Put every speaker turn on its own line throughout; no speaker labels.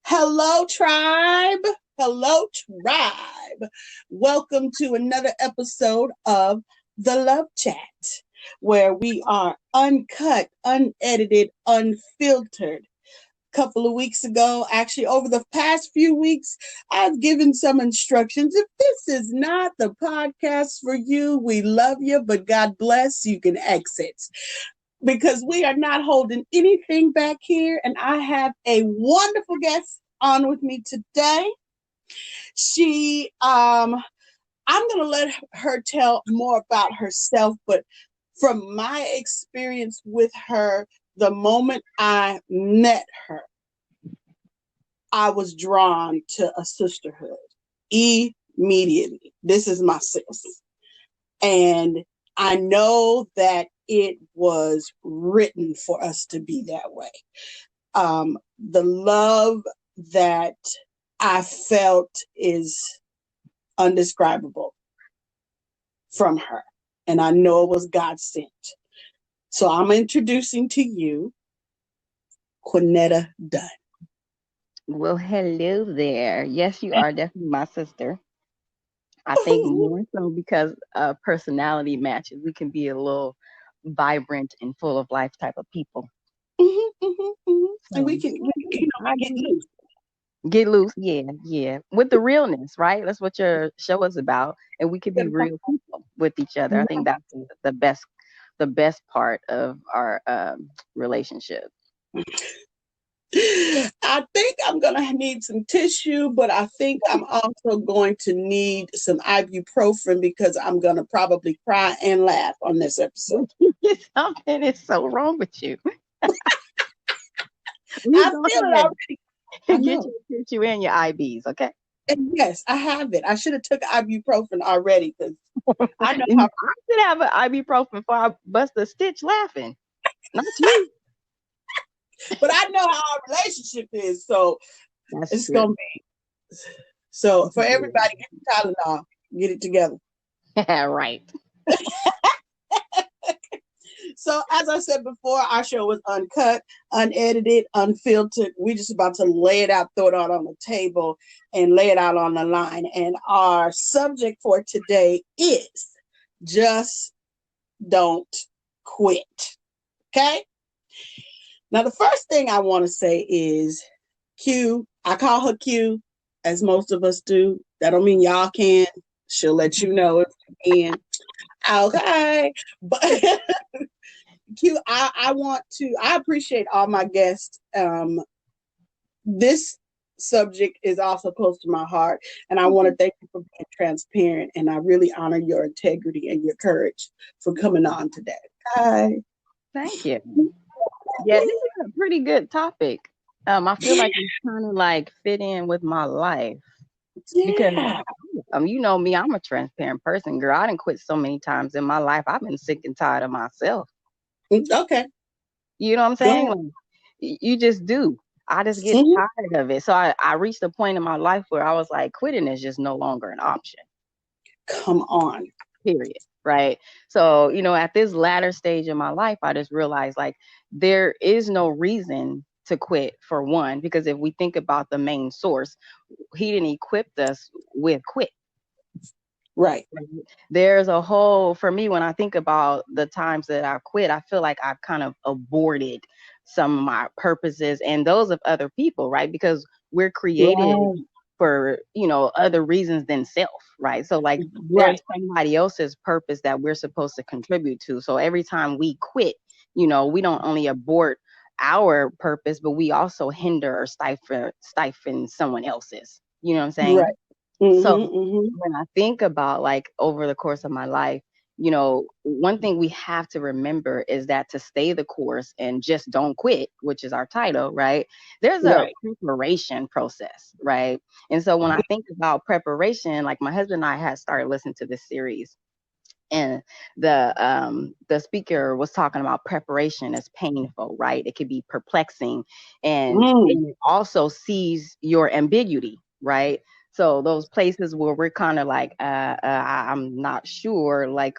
Hello, tribe. Hello, tribe. Welcome to another episode of The Love Chat, where we are uncut, unedited, unfiltered. A couple of weeks ago, actually, over the past few weeks, I've given some instructions. If this is not the podcast for you, we love you, but God bless, you can exit because we are not holding anything back here. And I have a wonderful guest on with me today. I'm going to let her tell more about herself, but from my experience with her, the moment I met her, I was drawn to a sisterhood immediately. This is my sis. And I know that it was written for us to be that way. The love that I felt is undescribable from her. And I know it was God sent. So I'm introducing to you Quanetta Dunn.
Well, hello there. Yes, you are definitely my sister. I think more so because personality matches. We can be a little vibrant and full of life type of people.
And
So I
we get loose.
get loose, yeah, with the realness, right? That's what your show is about, and we could be real people with each other. I think that's the best part of our relationship.
I think I'm going to need some tissue, but I think I'm also going to need some ibuprofen because I'm going to probably cry and laugh on this episode.
Something is so wrong with you.
I
We
feel
go
it
ahead.
already. I
Get
know.
your tissue and your IBs, okay?
And yes, I have it. I should have took ibuprofen already because I know
And
how.
I should have an ibuprofen before I bust a stitch laughing. Not you.
But I know how our relationship is, so
That's
it's
true.
gonna be. So for everybody, get the Tylenol, get it together.
Right.
So as I said before, our show was uncut, unedited, unfiltered. We just about to lay it out, throw it out on the table, and lay it out on the line. And our subject for today is just don't quit. Okay. Now the first thing I want to say is Q. I call her Q, as most of us do. That don't mean y'all can. She'll let you know if you can. Okay. But Q, I appreciate all my guests. This subject is also close to my heart, and I want to thank you for being transparent, and I really honor your integrity and your courage for coming on today. Hi.
Thank you. Yeah, this is a pretty good topic. I feel like it's kind of like fit in with my life because
Yeah.
you know me, I'm a transparent person, girl. I done quit so many times in my life. I've been sick and tired of myself.
Okay.
You know what I'm
Go
saying?
ahead.
Like, you just do. I just get
Mhm.
tired of it. So I reached a point in my life where I was like, quitting is just no longer an option.
Come on.
Period. Right. So, at this latter stage of my life, I just realized like there is no reason to quit for one, because if we think about the main source, he didn't equip us with quit.
Right.
There's a whole, for me, when I think about the times that I quit, I feel like I've kind of aborted some of my purposes and those of other people, right? Because we're created
Right.
for, other reasons than self, right? So like there's
Right.
somebody else's purpose that we're supposed to contribute to. So every time we quit, we don't only abort our purpose, but we also hinder or stifle someone else's. You know what I'm saying?
Right.
So
Mm-hmm.
when I think about like over the course of my life, one thing we have to remember is that to stay the course and just don't quit, which is our title, right? There's a
Right.
preparation process, right? And so when I think about preparation, like my husband and I had started listening to this series, and the speaker was talking about preparation as painful, right? It could be perplexing, and
Mm.
it also sees your ambiguity, right? So those places where we're kind of like I'm not sure, like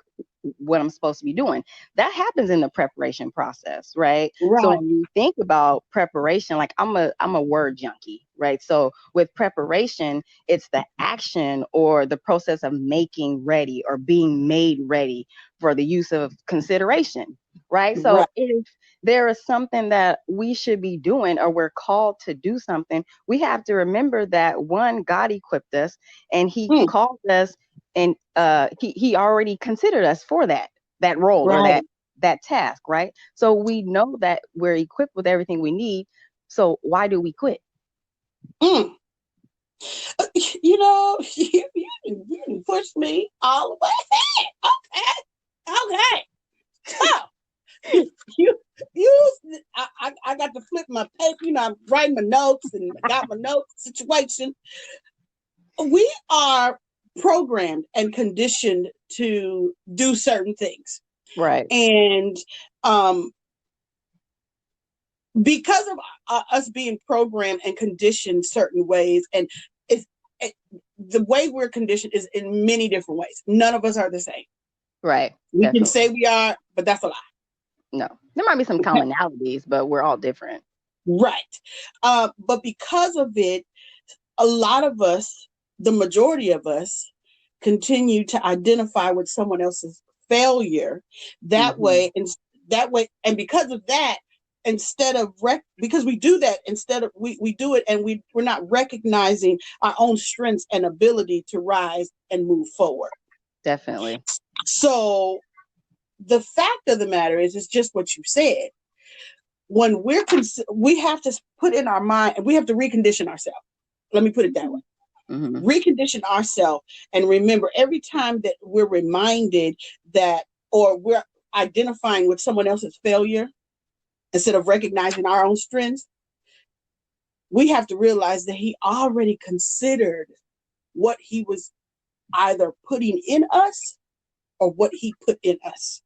what I'm supposed to be doing. That happens in the preparation process, right? So
Right.
when you think about preparation, like I'm a word junkie, right? So with preparation, it's the action or the process of making ready or being made ready for the use of consideration, right?
Right.
So if there is something that we should be doing or we're called to do something, we have to remember that one, God equipped us and he
Mm,
called us, and he already considered us for that role or
right.
that task, right? So we know that we're equipped with everything we need. So why do we quit?
Mm. You know, you can push me all the way. Okay. Okay. So I got to flip my paper. You know, I'm writing my notes and got my notes situation. We are programmed and conditioned to do certain things.
Right.
And um, because of us being programmed and conditioned certain ways, and it's, it, the way we're conditioned is in many different ways. None of us are the same.
Right.
We can
Definitely.
say we are, but that's a lie.
No. There might be some commonalities, but we're all different.
Right. But because of it, a lot of us, the majority of us, continue to identify with someone else's failure that
Hmm.
way, and that way, and because of that, instead of because we do that, instead of we do it, and we're not recognizing our own strengths and ability to rise and move forward.
Definitely.
So the fact of the matter is, it's just what you said. When we have to put in our mind, and we have to recondition ourselves. Let me put it that way.
Hmm.
Recondition ourselves and remember every time that we're reminded that, or we're identifying with someone else's failure instead of recognizing our own strengths, we have to realize that he already considered what he was either putting in us or what he put in us.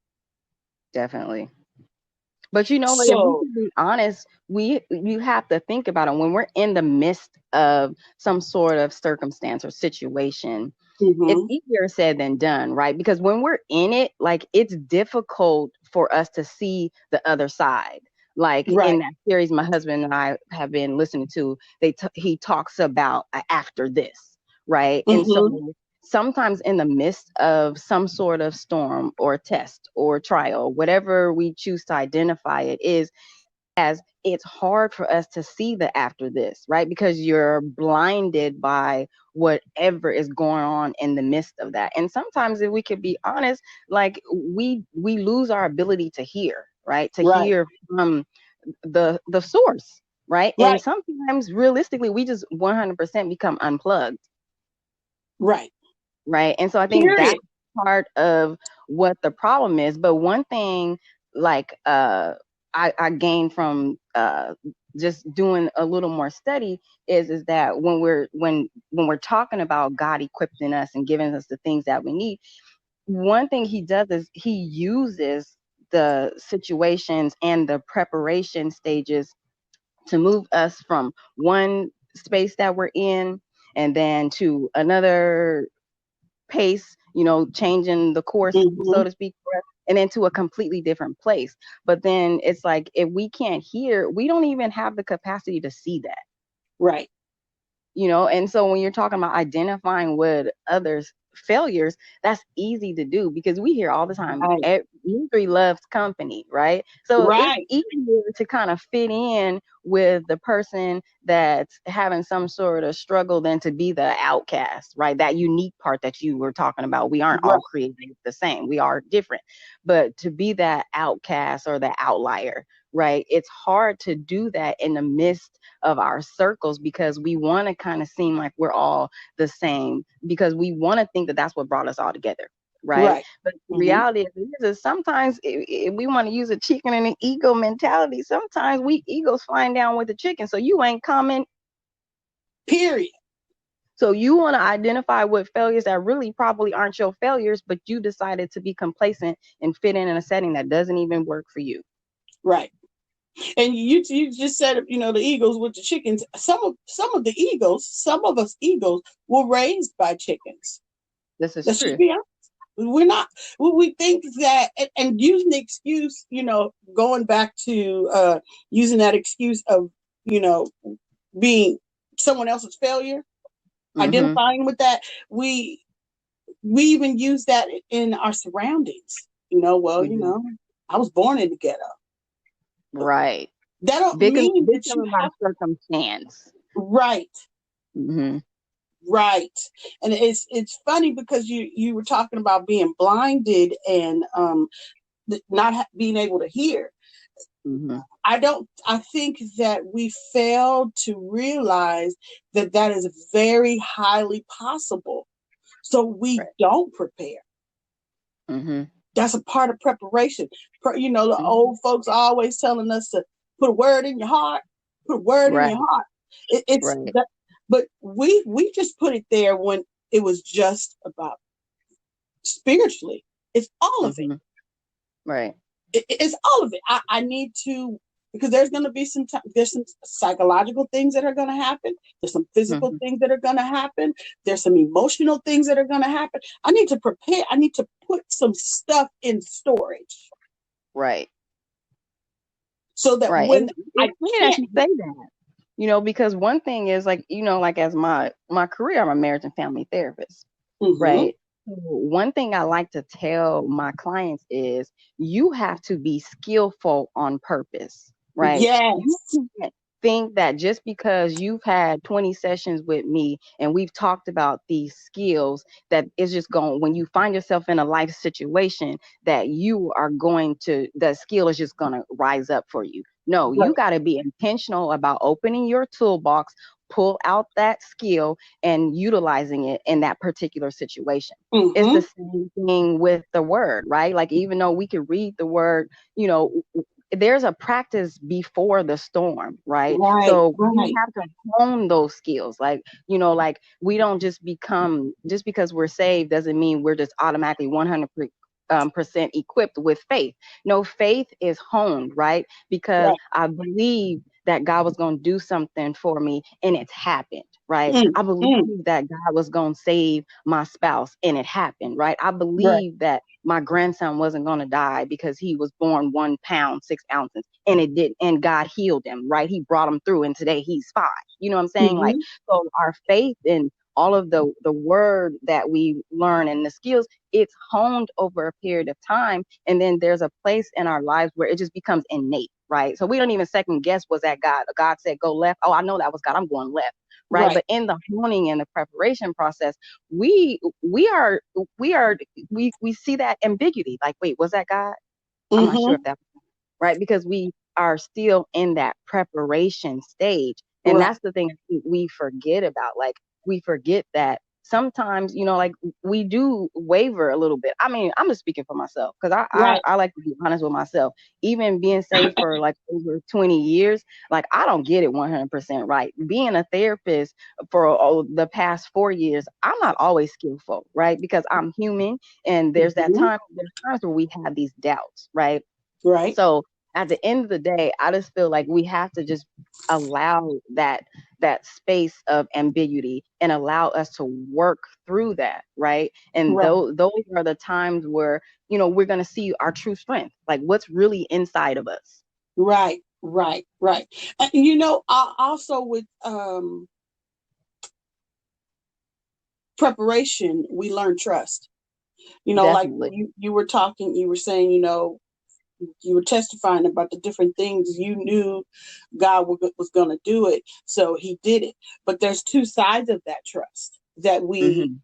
Definitely. But like, if we
So,
can be honest, you have to think about it when we're in the midst of some sort of circumstance or situation. It's
mhm,
easier said than done, right? Because when we're in it, like it's difficult for us to see the other side. Like in
right.
that series my husband and I have been listening to, he talks about after this, right? And so
Mhm,
sometimes in the midst of some sort of storm or test or trial, whatever we choose to identify it is, as it's hard for us to see the after this, right? Because you're blinded by whatever is going on in the midst of that. And sometimes, if we could be honest, like we lose our ability to hear, right? To
right.
hear from the source, right? And
Right.
sometimes realistically we just 100% become unplugged,
Right.
right? And so I think
Period.
that's part of what the problem is. But one thing, like I gained from just doing a little more study is that when we're talking about God equipping us and giving us the things that we need, one thing he does is he uses the situations and the preparation stages to move us from one space that we're in and then to another pace, changing the course, so
Mhm,
to speak, and into a completely different place. But then it's like if we can't hear, we don't even have the capacity to see that.
right.
And so when you're talking about identifying with others failures, that's easy to do because we hear all the time
Right.
misery loves company, right? So it's
Right.
easier to kind of fit in with the person that's having some sort of struggle than to be the outcast, right? That unique part that you were talking about. We aren't all
Right.
created the same, we are different. But to be that outcast or the outlier, right, it's hard to do that in the midst of our circles because we want to kind of seem like we're all the same because we want to think that that's what brought us all together, right?
Right.
But the
Mhm.
reality is sometimes if we want to use a chicken and an ego mentality, sometimes we egos flying down with the chicken, so you ain't coming.
Period.
So you want to identify with failures that really probably aren't your failures, but you decided to be complacent and fit in a setting that doesn't even work for you.
Right. And you just said, the eagles with the chickens. Some of the eagles, some of us eagles, were raised by chickens.
This is
Let's just
true.
be honest. We're not. We think that, and using the excuse, going back to using that excuse of, you know, being someone else's failure,
Mm-hmm.
identifying with that. We even use that in our surroundings. Well,
Mm-hmm.
I was born in the ghetto.
Right.
That don't
Victim,
mean that you
victim by
have.
circumstance.
Right.
Mm-hmm.
Right. And it's funny because you were talking about being blinded and not being able to hear.
Mm-hmm.
I think that we fail to realize that that is very highly possible. So we
Right.
don't prepare.
Mm-hmm.
That's a part of preparation. The
Mm-hmm.
old folks are always telling us to put a word in your heart, put a word in
Right.
your heart. It's
Right.
that, but we just put it there when it was just about spiritually. It's all of it.
Mm-hmm. Right.
It's all of it. I need to, because there's going to be there's some psychological things that are going to happen. There's some physical
Mm-hmm.
things that are going to happen. There's some emotional things that are going to happen. I need to prepare. I need to put some stuff in storage
Right.
so that
Right. And
when I
it's weird that
can't.
you say that. Because one thing is like, like as my career, I'm a marriage and family therapist,
Mm-hmm.
right? So one thing I like to tell my clients is you have to be skillful on purpose, right? You
Yes.
can't think that just because you've had 20 sessions with me and we've talked about these skills, that it's just going, when you find yourself in a life situation, that the skill is just going to rise up for you. No, you
Right.
got to be intentional about opening your toolbox, pull out that skill and utilizing it in that particular situation. It's the
Mm-hmm.
same thing with the word, right? Like, even though we can read the word, you know, there's a practice before the storm, right?
Right.
So we
Right.
have to hone those skills. Like, like we don't just because we're saved doesn't mean we're just automatically 100% equipped with faith. No, faith is honed, right? Because
Right.
I believe that God was going to do something for me and it's happened, right? I believe
Mm-hmm.
that God was going to save my spouse and it happened, right? I
Right.
believe that my grandson wasn't going to die because he was born 1 pound, 6 ounces and it did. And God healed him, right? He brought him through and today he's fine. You know what I'm saying? Like,
Mm-hmm.
so our faith in all of the word that we learn and the skills, it's honed over a period of time. And then there's a place in our lives where it just becomes innate, right? So we don't even second guess, was that God? God said go left. Oh, I know that was God. I'm going left. Right.
Right.
But in the honing and the preparation process, we we are we see that ambiguity. Like, wait, was that God? I'm not sure
Mm-hmm.
if that, right? Because we are still in that preparation stage. And
Right.
that's the thing we forget about. Like, we forget that sometimes, like we do waver a little bit. I mean, I'm just speaking for myself because
Right.
I like to be honest with myself. Even being saved for like over 20 years, like I don't get it 100% right. Being a therapist for the past 4 years, I'm not always skillful, right? Because I'm human and
Mm-hmm.
there's times where we have these doubts, right?
Right.
So at the end of the day, I just feel like we have to just allow that space of ambiguity and allow us to work through that, right? And
Right.
those are the times where, we're going to see our true strength, like what's really inside of us.
Right. Right. Right. And also with preparation, we learn trust. Like
Definitely.
you were talking, you were saying, you were testifying about the different things you knew God was going to do it, so He did it. But there's two sides of that trust that we
Hmm.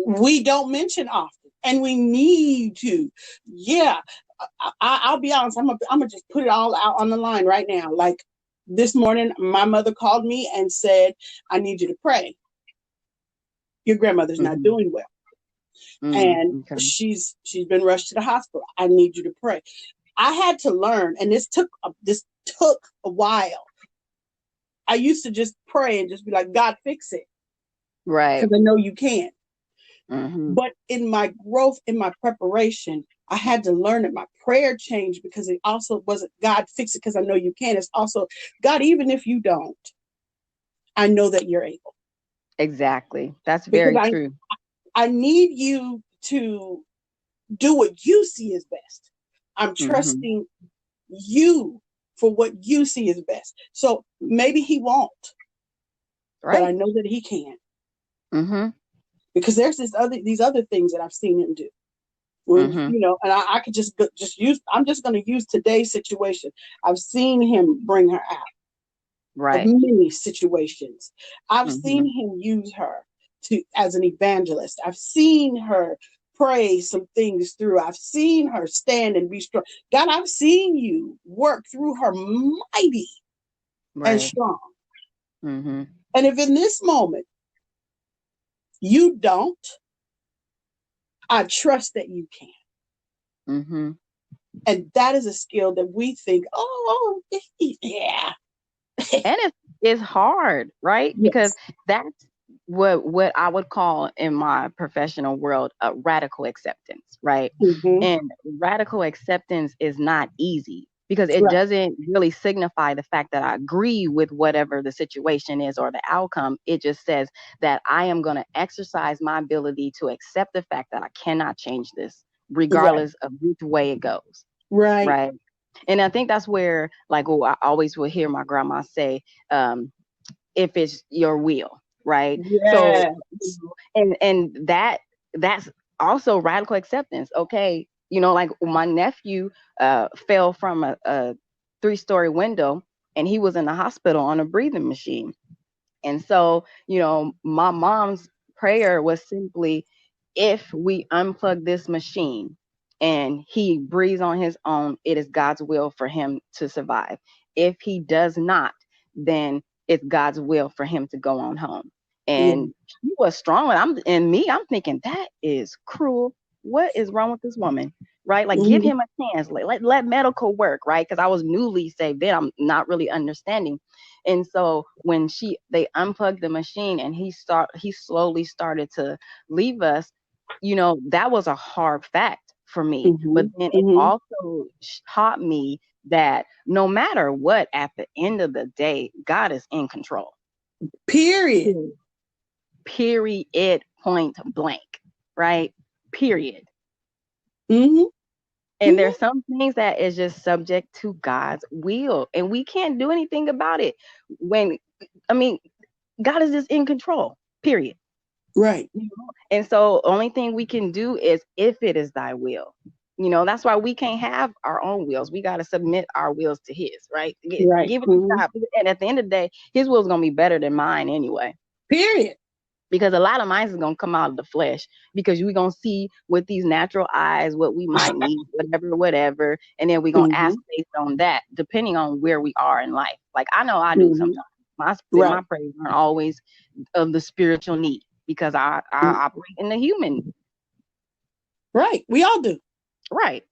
we don't mention often, and we need to. Yeah, I'll be honest. I'm gonna just put it all out on the line right now. Like this morning, my mother called me and said, "I need you to pray. Your grandmother's not
Hmm.
doing well, and
Okay.
she's been rushed to the hospital. I need you to pray." I had to learn, and this took a while. I used to just pray and just be like, "God, fix it,"
Right.
because I know you can.
Hmm.
But in my growth, in my preparation, I had to learn that my prayer changed, because it also wasn't God, fix it because I know you can. It's also God, even if you don't, I know that you're able.
Exactly. That's
Because
very true.
I need you. to do what you see as best. I'm
Mm-hmm.
trusting you for what you see as best. So maybe he won't, but I
Right.
know that he can,
Mm-hmm.
because there's these other things that I've seen him do. When
Mm-hmm.
and I could just use. I'm just going to use today's situation. I've seen him bring her out of
Right.
many situations. I've
Mm-hmm.
seen him use her to as an evangelist. I've seen her pray some things through. I've seen her stand and be strong. God, I've seen you work through her mighty and
Right.
strong.
Mm-hmm.
And if in this moment you don't, I trust that you can.
Mm-hmm.
And that is a skill that we think, oh, yeah.
And it's hard, right? Because
Yes.
that's what I would call in my professional world a radical acceptance, right?
Mm-hmm.
And radical acceptance is not easy because it
Right.
doesn't really signify the fact that I agree with whatever the situation is or the outcome. It just says that I am going to exercise my ability to accept the fact that I cannot change this,
Right.
regardless of which way it goes,
Right.
right? And I think that's where, like, oh, I always will hear my grandma say, if it's your will, right? So,
Yes.
and that's also radical acceptance. Okay, like my nephew fell from a 3-story window, and he was in the hospital on a breathing machine. And so, my mom's prayer was simply, if we unplug this machine and he breathes on his own, it is God's will for him to survive. If he does not, then it's God's will for him to go on home.
Yeah.
And he was strong. I'm thinking, that is cruel. What is wrong with this woman? Right? Like, give
Mm-hmm.
him a chance. Let medical work, right? Because I was newly saved then. I'm not really understanding. And so when they unplugged the machine and he slowly started to leave us, that was a hard fact for me.
Mm-hmm.
But then it
Mm-hmm.
also taught me that no matter what, at the end of the day, God is in control.
Period.
Period. Period. Point blank. Right? Period.
Mm-hmm.
And
Mm-hmm.
there's some things that is just subject to God's will, and we can't do anything about it. When I mean, God is just in control, period.
Right.
And so only thing we can do is if it is thy will. That's why we can't have our own wills. We got to submit our wills to his, right?
Right.
Give it to
Mm-hmm.
God. And at the end of the day, his will is going to be better than mine anyway.
Period.
Because a lot of mine is going to come out of the flesh because we're going to see with these natural eyes what we might need, whatever. And then we're going to
Mm-hmm.
ask based on that, depending on where we are in life. Like I know I do
Mm-hmm.
sometimes. My
Right.
prayers aren't always of the spiritual need because I
Mm.
operate in the human.
Right. We all do.
Right.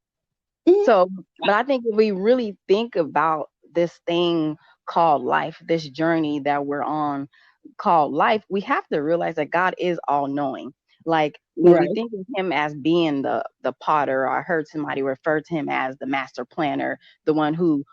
Mm-hmm.
So, but I think if we really think about this thing called life, this journey that we're on called life, we have to realize that God is all knowing. Like when we
Right.
think of him as being the potter, or I heard somebody refer to him as the master planner, the one who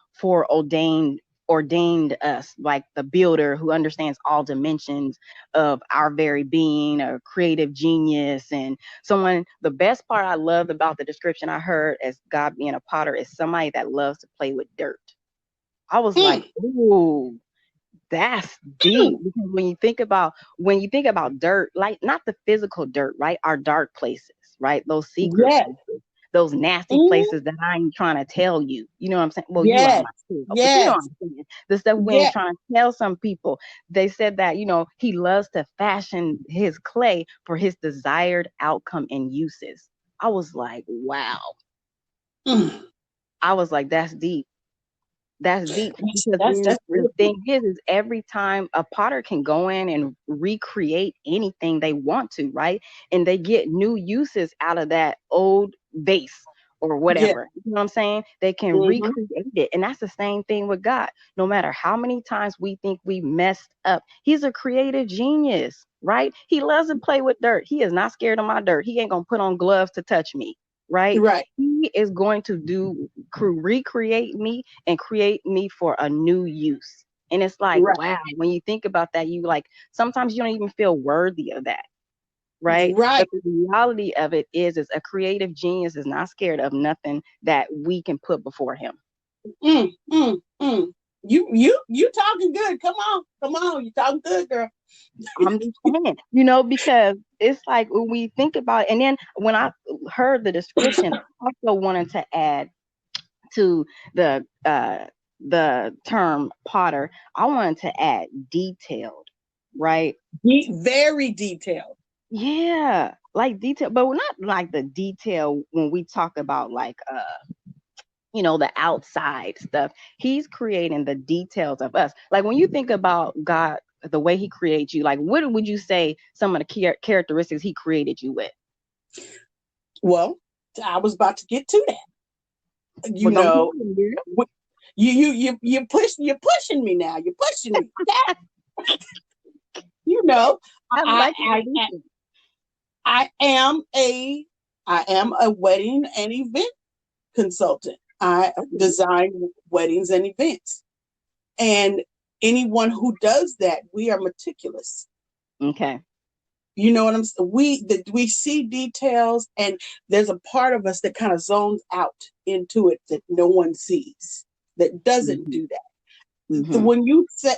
ordained us, like the builder who understands all dimensions of our very being, a creative genius, and someone. The best part I loved about the description I heard as God being a potter is somebody that loves to play with dirt. I was like,
Mm.
ooh, that's deep. Because when you think about dirt, like not the physical dirt, right? Our dark places, right? Those secret
Yes.
places, those nasty
Mm-hmm.
places that I ain't trying to tell you. You know what I'm saying? Well, you are
Yes.
my too, but you know what
Yes.
I'm saying. The stuff we ain't
Yes.
trying to tell some people. They said that, he loves to fashion his clay for his desired outcome and uses. I was like, wow.
Mm.
I was like, that's deep. That's deep because
That's
the
real deep.
thing is every time a potter can go in and recreate anything they want to, right? And they get new uses out of that old vase or
Yeah.
whatever. You know what I'm saying? They can
Mm-hmm.
recreate it. And that's the same thing with God. No matter how many times we think we messed up, he's a creative genius, right? He loves to play with dirt. He is not scared of my dirt. He ain't gonna put on gloves to touch me, right?
Right.
He is going to recreate me and create me for a new use. And it's like,
Right.
wow, when you think about that, you like sometimes you don't even feel worthy of that. right?
Right.
But the reality of it is a creative genius is not scared of nothing that we can put before him.
Mm, mm, mm. You talking good. Come on. Come on. You talking good, girl.
I'm just saying, because it's like when we think about it, and then when I heard the description, I also wanted to add to the term Potter, I wanted to add detailed, right?
Very detailed.
Yeah, like detail, but we're not like the detail when we talk about like the outside stuff. He's creating the details of us. Like when you think about God, the way he creates you, like what would you say some of the characteristics he created you with?
Well, I was about to get to that.
We're gonna keep it
You're pushing me now. You're pushing me. you know,
I
I,
like
I,
it.
I am a wedding and event consultant. I design weddings and events. And anyone who does that, we are meticulous.
Okay.
You know what I'm saying? We see details, and there's a part of us that kind of zones out into it that no one sees, that doesn't do that.
Mm-hmm.
When you said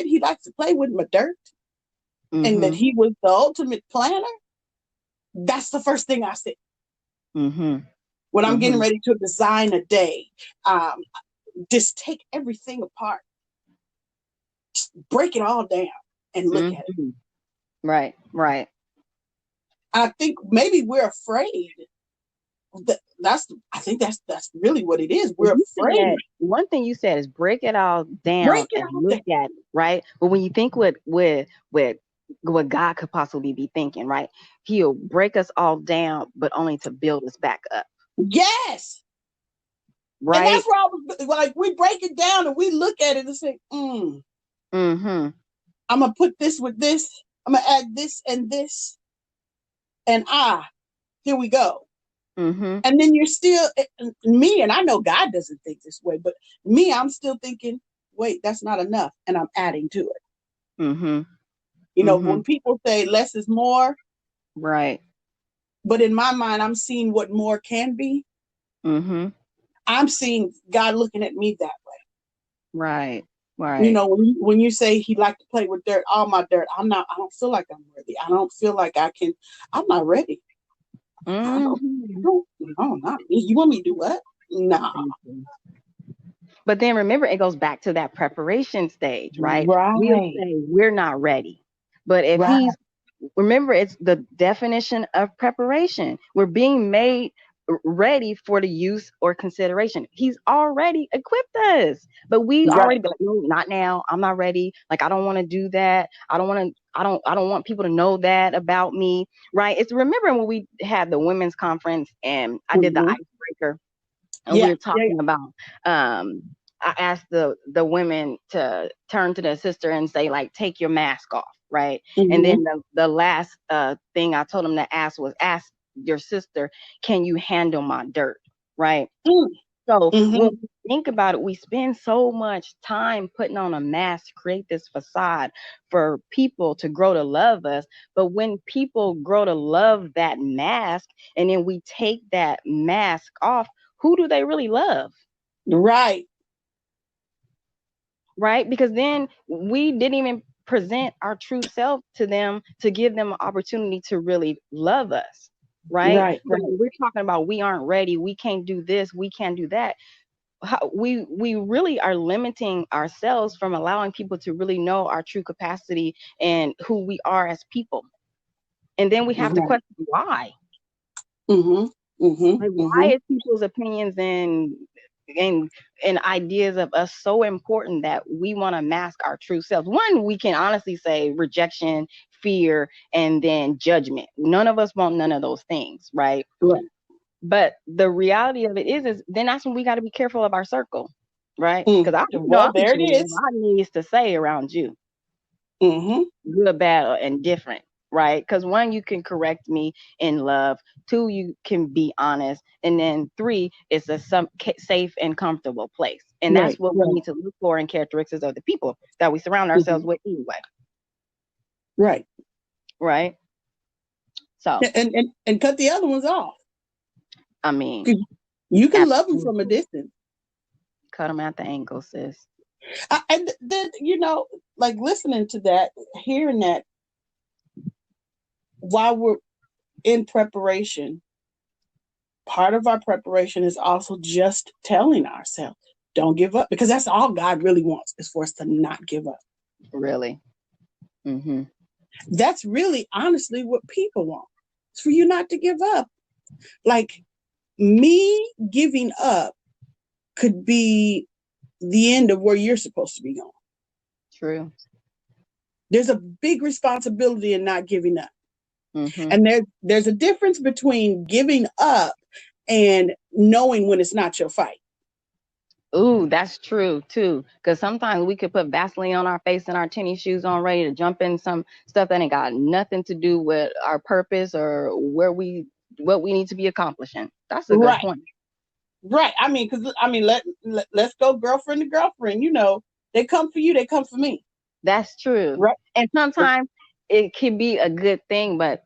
he likes to play with my dirt, and that he was the ultimate planner, that's the first thing I said. When I'm getting ready to design a day, just take everything apart, just break it all down, and look at it.
Right.
I think maybe we're afraid. I think that's really what it is. We're afraid.
One thing you said is break it all down and look at it, right? But when you think what God could possibly be thinking, right? He'll break us all down, but only to build us back up.
Yes.
Right.
And that's where I was like, we break it down and we look at it and say, I'm gonna put this with this. I'm gonna add this and this. And here we go. And then you're still me, and I know God doesn't think this way, but me, I'm still thinking, wait, that's not enough, and I'm adding to it. When people say less is more,
right? But
in my mind, I'm seeing what more can be. I'm seeing God looking at me that way.
Right.
When you say he liked to play with dirt, all my dirt, I don't feel like I'm ready. I don't feel like I can. I'm not ready. No, not me. You want me to do what? Nah.
But then remember, it goes back to that preparation stage, right?
Right.
We'll say we're not ready. But if remember, it's the definition of preparation. We're being made ready for the use or consideration. He's already equipped us, but we already be like, no, not now. I'm not ready. Like, I don't want to do that. I don't want people to know that about me. Right. It's remembering when we had the women's conference and I did the icebreaker and we were talking about, I asked the women to turn to their sister and say, like, take your mask off. Right. And then the last thing I told them to ask your sister, can you handle my dirt? Right. So when we think about it, we spend so much time putting on a mask to create this facade for people to grow to love us. But when people grow to love that mask and then we take that mask off, who do they really love?
Right.
Because then we didn't even present our true self to them to give them an opportunity to really love us. Right. We're talking about we aren't ready. We can't do this. We can't do that. We really are limiting ourselves from allowing people to really know our true capacity and who we are as people. And then we have to question why. Why is people's opinions and ideas of us so important that we want to mask our true selves? One, we can honestly say rejection, fear, and then judgment. None of us want none of those things, right? But the reality of it is then that's when we got to be careful of our circle, right? Because
there it is.
I needs to say around you, good, bad, and different. Right? Because one, you can correct me in love. Two, you can be honest. And then three, it's a safe and comfortable place. And that's what we need to look for in characteristics of the people that we surround ourselves with anyway.
Right.
Right. So,
and cut the other ones off.
I mean,
You can
at
love them
the,
from a distance.
cut them at the ankle, sis.
And then, like listening to that, hearing that while we're in preparation, part of our preparation is also just telling ourselves, don't give up, because that's all God really wants, is for us to not give up.
Really. Mm-hmm.
That's really honestly what people want. It's for you not to give up. Like, me giving up could be the end of where you're supposed to be going.
True.
There's a big responsibility in not giving up.
Mm-hmm.
And there's a difference between giving up and knowing when it's not your fight.
Ooh, that's true too. Because sometimes we could put Vaseline on our face and our tennis shoes on, ready to jump in some stuff that ain't got nothing to do with our purpose or what we need to be accomplishing. That's a good
Right.
point.
Right. Let's go girlfriend to girlfriend. They come for you, they come for me.
That's true.
Right.
And sometimes it can be a good thing, but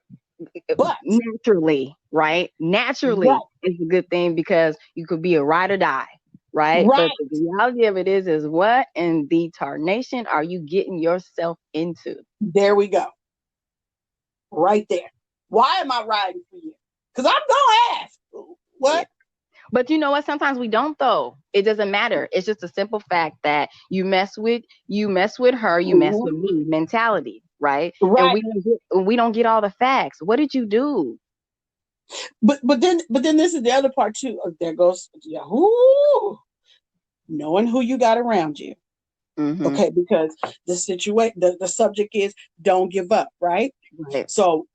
naturally, right? Naturally,
right,
it's a good thing because you could be a ride or die, right? But
right.
the reality of it is what in the tarnation are you getting yourself into?
There we go. Right there. Why am I riding for you? Because I'm gonna ask. What?
Yeah. But you know what? Sometimes we don't, though. It doesn't matter. It's just a simple fact that you mess with her, you mess with me mentality, right? And
Right.
we don't get all the facts. What did you do?
But then this is the other part too. There goes Yahoo. Knowing who you got around you.
Mm-hmm.
Okay, because the situation, the subject is don't give up, right?
Right.
So,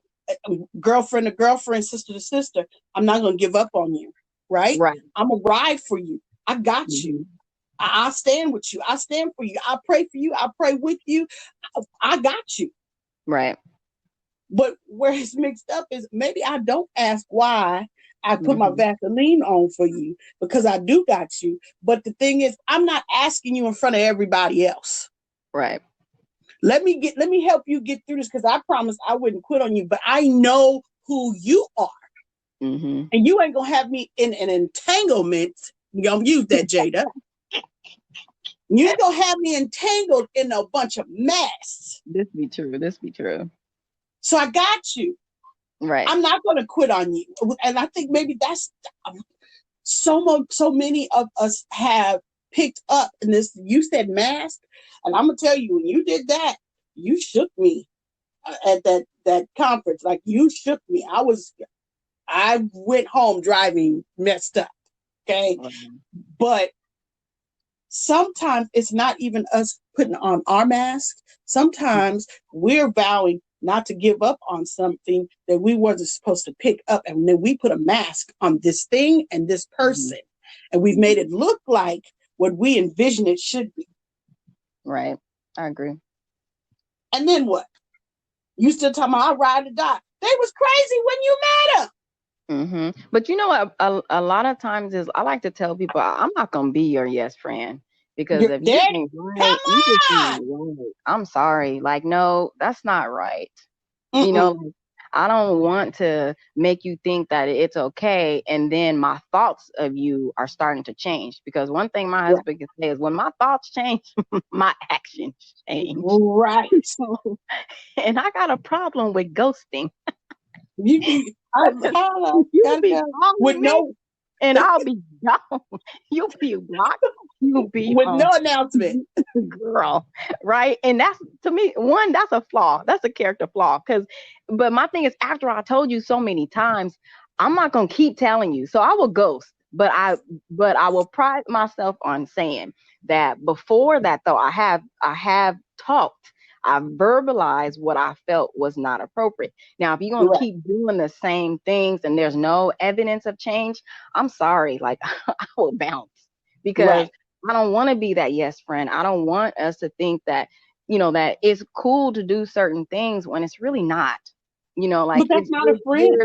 girlfriend to girlfriend, sister to sister, I'm not gonna give up on you, right?
Right.
I'm gonna ride for you. I got you. I stand with you. I stand for you. I pray for you. I pray with you. I got you.
Right.
But where it's mixed up is maybe I don't ask why I put my Vaseline on for you, because I do got you. But the thing is, I'm not asking you in front of everybody else.
Right.
Let me help you get through this, because I promise I wouldn't quit on you. But I know who you are.
Mm-hmm.
And you ain't gonna have me in an entanglement. You're gonna use that, Jada. You ain't gonna have me entangled in a bunch of mess.
This be true.
So I got you.
Right.
I'm not gonna quit on you. And I think maybe that's so many of us have picked up in this. You said mask, and I'm gonna tell you, when you did that, you shook me at that conference. Like, you shook me. I went home driving messed up. Okay. But sometimes it's not even us putting on our mask. Sometimes we're vowing not to give up on something that we wasn't supposed to pick up. And then we put a mask on this thing and this person. And we've made it look like what we envision it should be.
Right. I agree.
And then what? You still talking about I ride or die. They was crazy when you met them.
Mm-hmm. But you know what? A lot of times is I like to tell people I'm not gonna be your yes friend, because if you ain't right, you just ain't right. I'm sorry. Like, no, that's not right.
Mm-mm.
You know, I don't want to make you think that it's okay, and then my thoughts of you are starting to change. Because one thing my husband can say is, when my thoughts change, my actions change.
Right.
And I got a problem with ghosting.
You be
wrong with me,
no,
and I'll be gone. You'll be blocked. You'll be
with no announcement,
girl. Right? And that's, to me, one, that's a flaw. That's a character flaw. But my thing is, after I told you so many times, I'm not gonna keep telling you. So I will ghost. But I will pride myself on saying that before that, though, I have talked. I verbalized what I felt was not appropriate. Now, if you're going to keep doing the same things and there's no evidence of change, I'm sorry. Like, I will bounce, because I don't want to be that yes friend. I don't want us to think that, that it's cool to do certain things when it's really not, like,
but that's not a friend.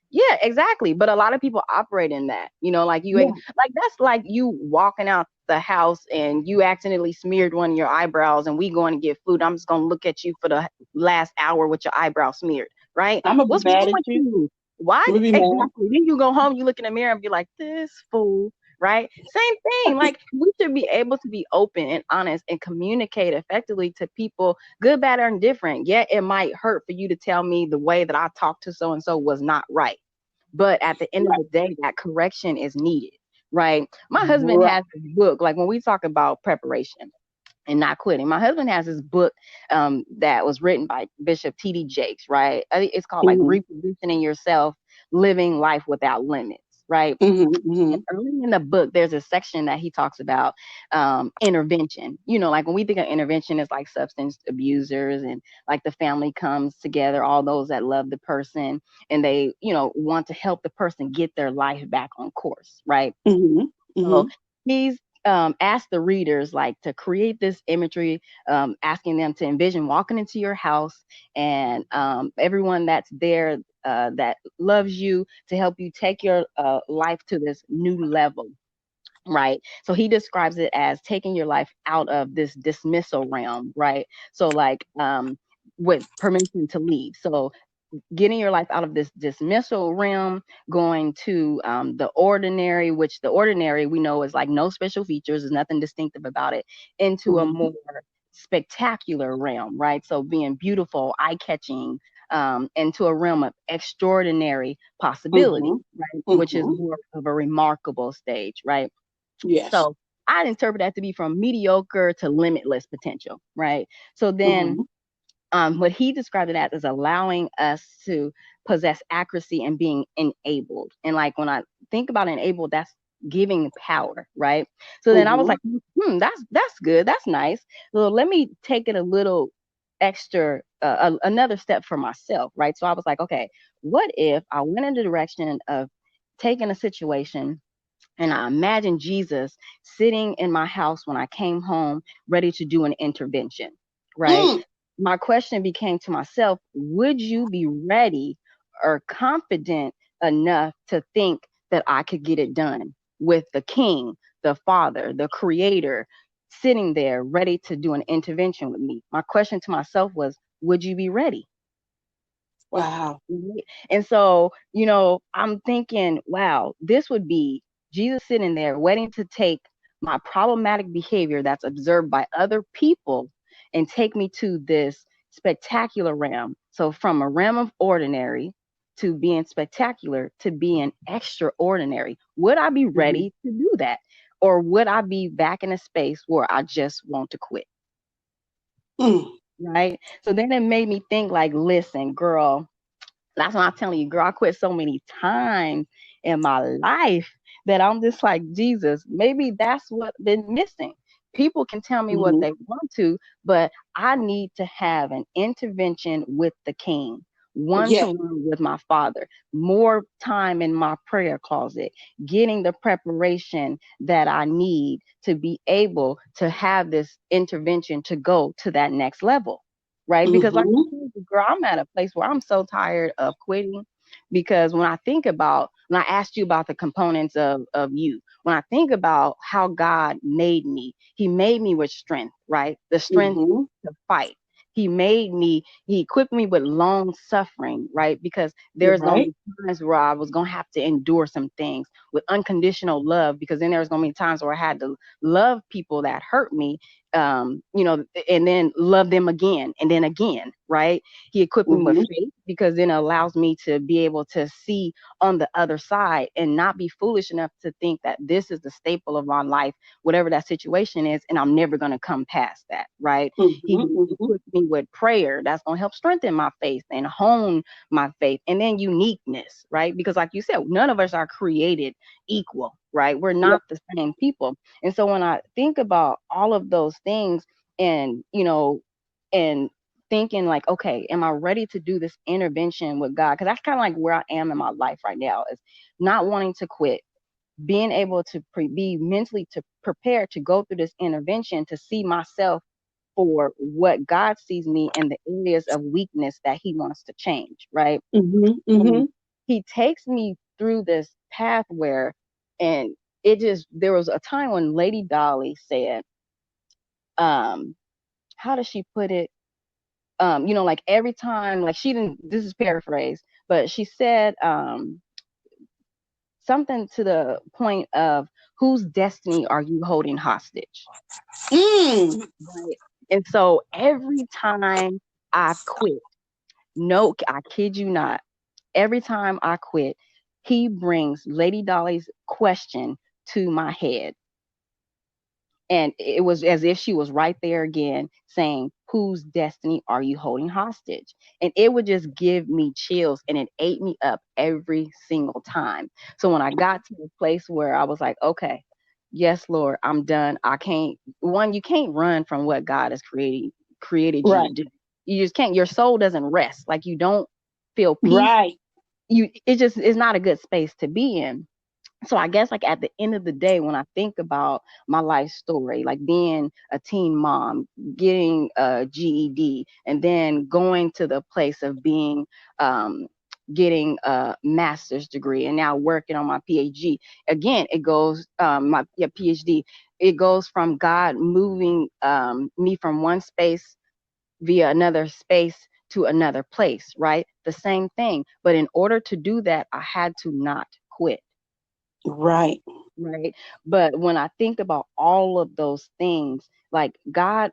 Yeah, exactly. But a lot of people operate in that, like like that's like you walking out the house and you accidentally smeared one of your eyebrows and we going to get food, I'm just going to look at you for the last hour with your eyebrow smeared, right?
I'm gonna be
What's
mad
wrong
at
with
you.
you? Why?
I'm gonna be mad.
Exactly. Then you go home, you look in the mirror and be like, this fool, right? Same thing. Like, we should be able to be open and honest and communicate effectively to people, good, bad, or indifferent. Yeah, it might hurt for you to tell me the way that I talked to so and so was not right. But at the end of
Right.
the day, that correction is needed, right? My husband
Right.
has this book, like when we talk about preparation and not quitting. My husband has this book that was written by Bishop T.D. Jakes, right? I think it's called like
Mm-hmm.
Repositioning Yourself, Living Life Without Limits, right?
Mm-hmm. Mm-hmm.
And early in the book, there's a section that he talks about intervention. You know, like when we think of intervention, it's like substance abusers and like the family comes together, all those that love the person and they, want to help the person get their life back on course, right?
Mm-hmm.
So
Mm-hmm.
he's asked the readers like to create this imagery, asking them to envision walking into your house and everyone that's there that loves you to help you take your life to this new level. Right. So he describes it as taking your life out of this dismissal realm. Right. So, like, with permission to leave. So, getting your life out of this dismissal realm, going to the ordinary, which the ordinary we know is like no special features, there's nothing distinctive about it, into a
Mm-hmm.
more spectacular realm, right? So being beautiful, eye catching, into a realm of extraordinary possibility,
Mm-hmm.
right? Which is
Mm-hmm.
more of a remarkable stage, right?
Yes.
So I'd interpret that to be from mediocre to limitless potential, right? So then
Mm-hmm.
what he described it as is allowing us to possess accuracy and being enabled. And like when I think about enabled, that's giving power, right? So then I was
Mm-hmm.
like, that's good, that's nice. So let me take it a little extra, another step for myself, right? So I was like, okay, what if I went in the direction of taking a situation and I imagined Jesus sitting in my house when I came home, ready to do an intervention, right?
Mm.
My question became to myself, would you be ready or confident enough to think that I could get it done with the King, the Father, the Creator, sitting there ready to do an intervention with me? My question to myself was, would you be ready?
Wow.
Right? And so, I'm thinking, wow, this would be Jesus sitting there waiting to take my problematic behavior that's observed by other people and take me to this spectacular realm. So, from a realm of ordinary to being spectacular to being extraordinary, would I be
Mm-hmm.
ready to do that? Or would I be back in a space where I just want to quit?
Mm.
Right. So then it made me think, like, listen, girl, that's what I'm telling you, girl. I quit so many times in my life that I'm just like, Jesus, maybe that's what been missing. People can tell me what
Mm-hmm.
they want to, but I need to have an intervention with the King, one to
Yeah.
one with my Father, more time in my prayer closet, getting the preparation that I need to be able to have this intervention to go to that next level, right? Because like I
Mm-hmm.
told you, girl, I'm at a place where I'm so tired of quitting. Because when I asked you about the components of you, when I think about how God made me, He made me with strength, right? The strength
Mm-hmm.
to fight. He equipped me with long suffering, right? Because
You're
there's going to
right.
be times where I was going to have to endure some things with unconditional love, because then there's going to be times where I had to love people that hurt me, and then love them again and then again, right? He equipped me with
Mm-hmm.
faith because then it allows me to be able to see on the other side and not be foolish enough to think that this is the staple of my life, whatever that situation is, and I'm never going to come past that, right?
Mm-hmm.
He
Mm-hmm.
equipped me with prayer that's going to help strengthen my faith and hone my faith, and then uniqueness, right? Because like you said, none of us are created equal, right? We're
Yeah.
not the same people. And so when I think about all of those things and, and thinking like, okay, am I ready to do this intervention with God? Because that's kind of like where I am in my life right now, is not wanting to quit, being able to be mentally to prepare to go through this intervention to see myself for what God sees me in the areas of weakness that He wants to change, right?
Mm-hmm. Mm-hmm.
And He takes me through this path where, and there was a time when Lady Dolly said, how does she put it? Like every time, like she didn't, this is paraphrase, but she said, something to the point of, whose destiny are you holding hostage? Right. And so every time I quit, no, I kid you not, every time I quit, he brings Lady Dolly's question to my head. And it was as if she was right there again saying, whose destiny are you holding hostage? And it would just give me chills, and it ate me up every single time. So when I got to the place where I was like, okay, yes, Lord, I'm done. I can't, you can't run from what God has created you to
Right.
do. You just can't, your soul doesn't rest. Like you don't feel peace.
Right.
It just is not a good space to be in. So I guess like at the end of the day, when I think about my life story, like being a teen mom, getting a GED, and then going to the place of being, getting a master's degree, and now working on my PhD. Again, it goes, PhD. It goes from God moving me from one space via another space to another place, right? The same thing. But in order to do that, I had to not quit.
Right.
Right. But when I think about all of those things, like God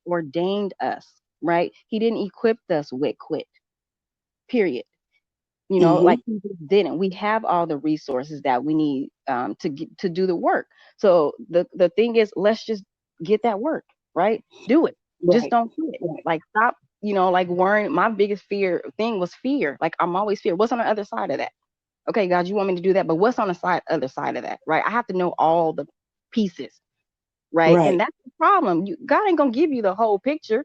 ordained us, right? He didn't equip us with quit, period.
Mm-hmm.
Like he just didn't. We have all the resources that we need to do the work. So the thing is, let's just get that work, right? Do it. Just
Right.
don't quit.
Right.
Like stop, like worrying. My biggest thing was fear. Like I'm always fear. What's on the other side of that? Okay, God, you want me to do that, but what's on the other side of that, right? I have to know all the pieces, right? And
Right.
that's the problem. God ain't gonna give you the whole picture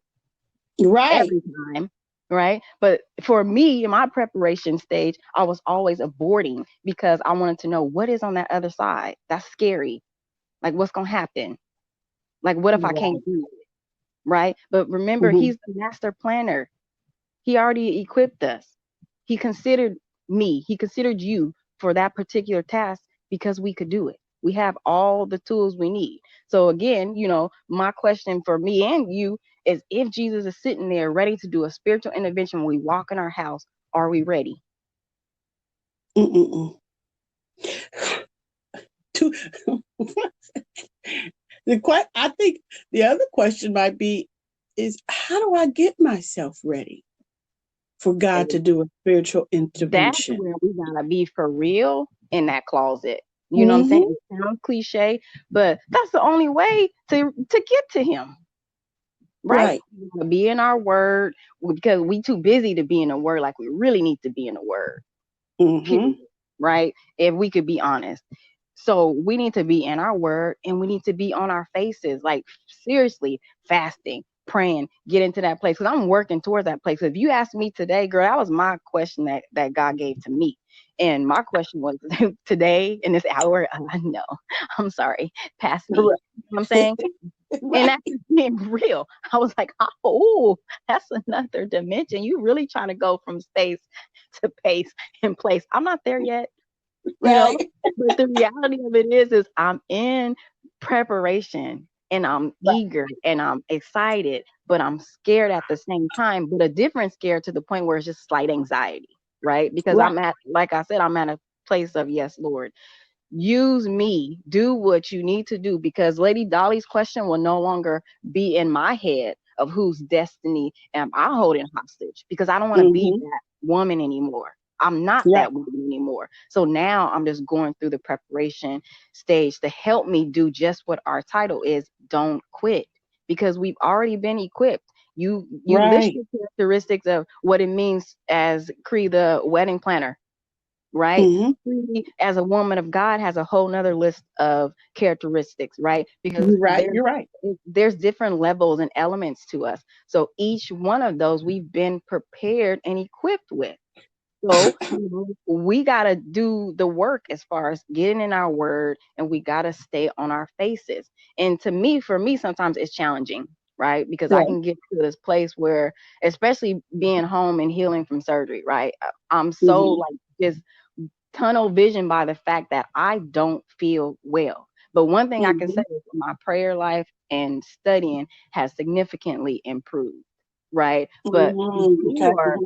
Right.
every time, right? But for me, in my preparation stage, I was always aborting because I wanted to know what is on that other side. That's scary. Like, what's gonna happen? Like, what if I
Right.
can't do it, right? But remember,
Mm-hmm.
He's the master planner. He already equipped us. He considered me, he considered you for that particular task because we could do it. We have all the tools we need. So again, my question for me and you is, if Jesus is sitting there ready to do a spiritual intervention when we walk in our house, are we ready?
Mm-mm-mm. To- I think the other question might be is, how do I get myself ready for God to
And
do a spiritual
that's
intervention?
where we gotta be for real in that closet. You know what I'm saying?
Mm-hmm.
It sounds cliche, but that's the only way to get to him. Right?
Right.
We wanna be in our word because we too busy to be in the word like we really need to be in the word.
Mm-hmm.
Period. Right? If we could be honest. So we need to be in our word, and we need to be on our faces, like seriously fasting, praying, get into that place. Because I'm working towards that place. If you asked me today, girl, that was my question that God gave to me. And my question was today in this hour, no, I'm sorry, past me.
Right.
You know what I'm saying? And
Right.
that's just being real. I was like, oh, that's another dimension. You really trying to go from space to pace and place. I'm not there yet, you know.
Right.
But the reality of it is I'm in preparation, and I'm
Right.
eager and I'm excited, but I'm scared at the same time. But a different scare to the point where it's just slight anxiety, right? Because
Right.
like I said, I'm at a place of, yes, Lord, use me, do what you need to do, because Lady Dolly's question will no longer be in my head of whose destiny am I holding hostage, because I don't want to be
Mm-hmm.
that woman anymore. I'm not
Right.
that woman anymore. So now I'm just going through the preparation stage to help me do just what our title is: don't quit, because we've already been equipped. You list
Right.
the characteristics of what it means as Cree the wedding planner, right?
Mm-hmm.
Really, as a woman of God, has a whole nother list of characteristics, right? Because
You're right. You're right.
there's different levels and elements to us. So each one of those we've been prepared and equipped with. So we gotta do the work as far as getting in our word, and we gotta stay on our faces. And for me, sometimes it's challenging, right? Because I
Right.
can get to this place where, especially being home and healing from surgery, right? I'm so
Mm-hmm.
like just tunnel vision by the fact that I don't feel well. But one thing I can say is my prayer life and studying has significantly improved, right? But
Okay.
before,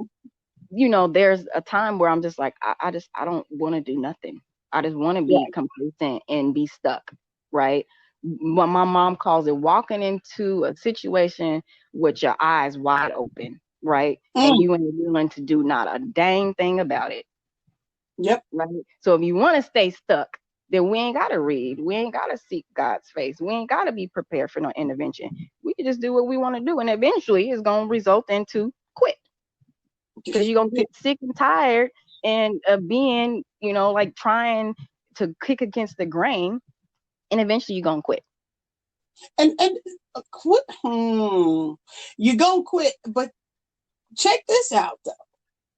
you know, there's a time where I'm just like, I don't want to do nothing. I just want to be
Right.
complacent and be stuck, right? What my mom calls it, walking into a situation with your eyes wide open, right? And
Mm.
you ain't willing to do not a dang thing about it,
Yep.
right? So if you want to stay stuck, then we ain't got to read. We ain't got to seek God's face. We ain't got to be prepared for no intervention. We can just do what we want to do. And eventually it's going to result into quit, because you're going to get sick and tired and being, you know, like trying to kick against the grain. And eventually you're going to quit.
And quit. You're gonna quit, but check this out though.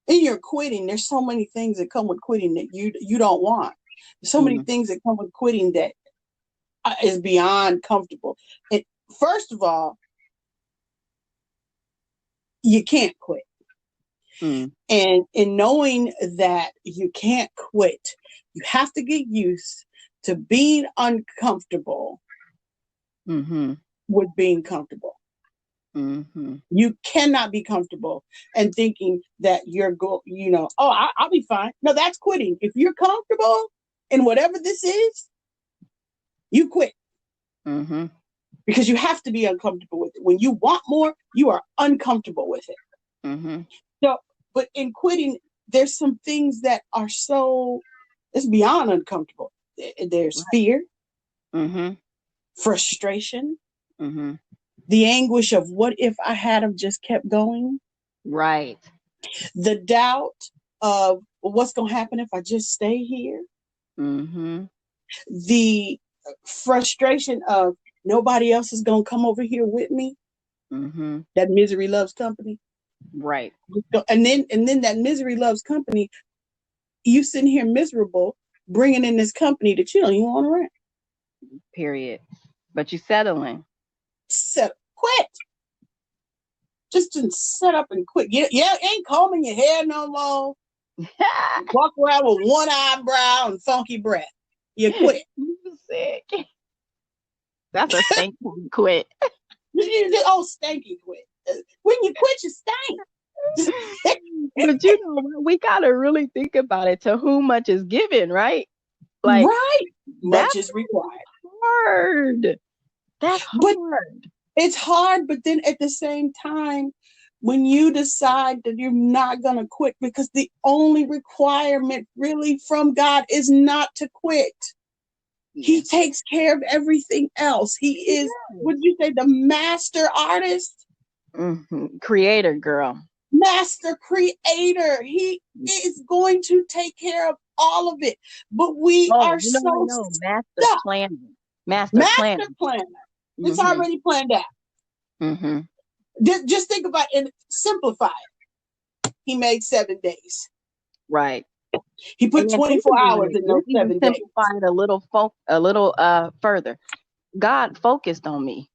In your quitting, there's so many things that come with quitting that you don't want. There's so many things that come with quitting that is beyond comfortable. And first of all, you can't quit. And in knowing that you can't quit, you have to get used to being uncomfortable with being comfortable. You cannot be comfortable and thinking that I'll be fine. No, that's quitting. If you're comfortable in whatever this is, you quit. Because you have to be uncomfortable with it. When you want more, you are uncomfortable with it. So, but in quitting, there's some things that are it's beyond uncomfortable. There's fear, frustration, the anguish of what if I had have just kept going.
Right.
The doubt of what's going to happen if I just stay here. The frustration of nobody else is going to come over here with me. That misery loves company.
Right.
And then that misery loves company. You sitting here miserable, bringing in this company that you don't even want around.
Period. But you settling.
Quit. Just set up and quit. Yeah, ain't combing your hair no more. Walk around with one eyebrow and funky breath. You quit.
You sick. That's a stanky quit.
Stanky quit. When you quit, you stink.
But you know, we gotta really think about it. To whom much is given, right? Like,
right. Much is required.
Hard. That's hard.
But it's hard, but then at the same time, when you decide that you're not going to quit, because the only requirement really from God is not to quit. He takes care of everything else. He is, would you say, the master artist?
Creator, girl.
Master creator. He is going to take care of all of it. But we are
master planner. Master planner.
It's already planned out. Just think about it and simplify it. He made 7 days.
Right.
He put 24 hours in those 7 days.
Simplify it a little further. God focused on me.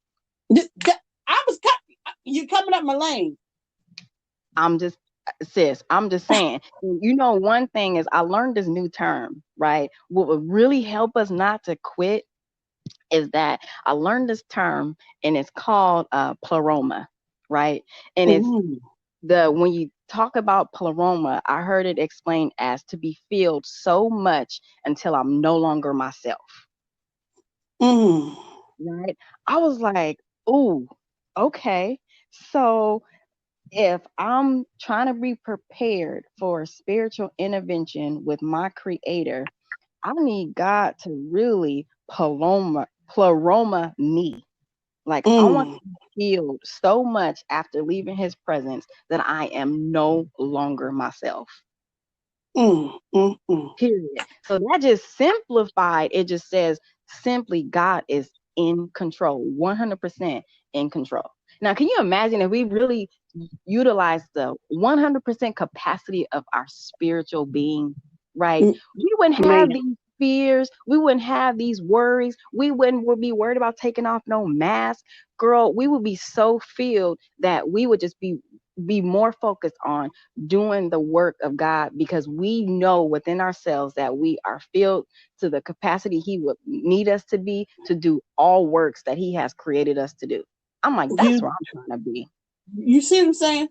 You coming up my lane.
I'm just saying, you know, one thing is I learned this new term, right? What would really help us not to quit is that I learned this term, and it's called pleroma, right? And it's when you talk about pleroma, I heard it explained as to be filled so much until I'm no longer myself. Right? I was like, ooh, okay. So if I'm trying to be prepared for spiritual intervention with my creator, I need God to really pleroma me. Like, I want to be healed so much after leaving his presence that I am no longer myself. Period. So that just simplified. It just says simply God is in control, 100% in control. Now, can you imagine if we really utilize the 100% capacity of our spiritual being, right? We wouldn't have these fears. We wouldn't have these worries. We would be worried about taking off no mask. Girl, we would be so filled that we would just be more focused on doing the work of God, because we know within ourselves that we are filled to the capacity He would need us to do all works that He has created us to do. I'm like, that's
You
where I'm trying to be.
you see what I'm saying?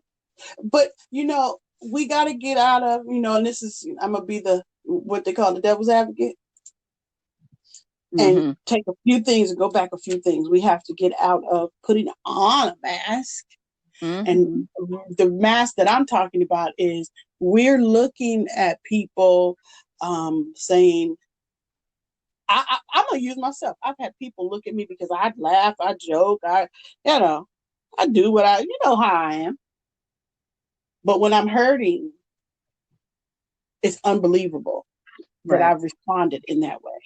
But we got to get out of, and this is, I'm gonna be the what they call the devil's advocate, and
Mm-hmm.
take a few things and go back a few things. We have to get out of putting on a mask. And
Mm-hmm.
the mask that I'm talking about is, we're looking at people saying, I'm gonna use myself. I've had people look at me because I laugh, I joke, I do what how I am. But when I'm hurting, it's unbelievable that
Right.
I've responded in that way.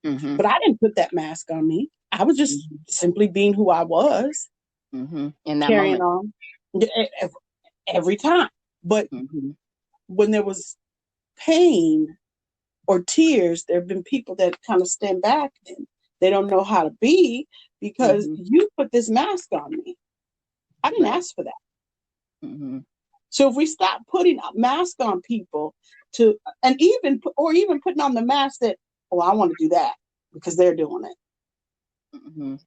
Mm-hmm.
But I didn't put that mask on me. I was just
Mm-hmm.
simply being who I was,
Mm-hmm. In that
carrying
moment.
on every time. But
Mm-hmm.
when there was pain or tears, there have been people that kind of stand back and they don't know how to be, because
Mm-hmm.
you put this mask on me. I didn't
Right.
ask for that.
Mm-hmm.
So if we stop putting a mask on people and even putting on the mask that, oh, I want to do that because they're doing it.
Mm-hmm. Or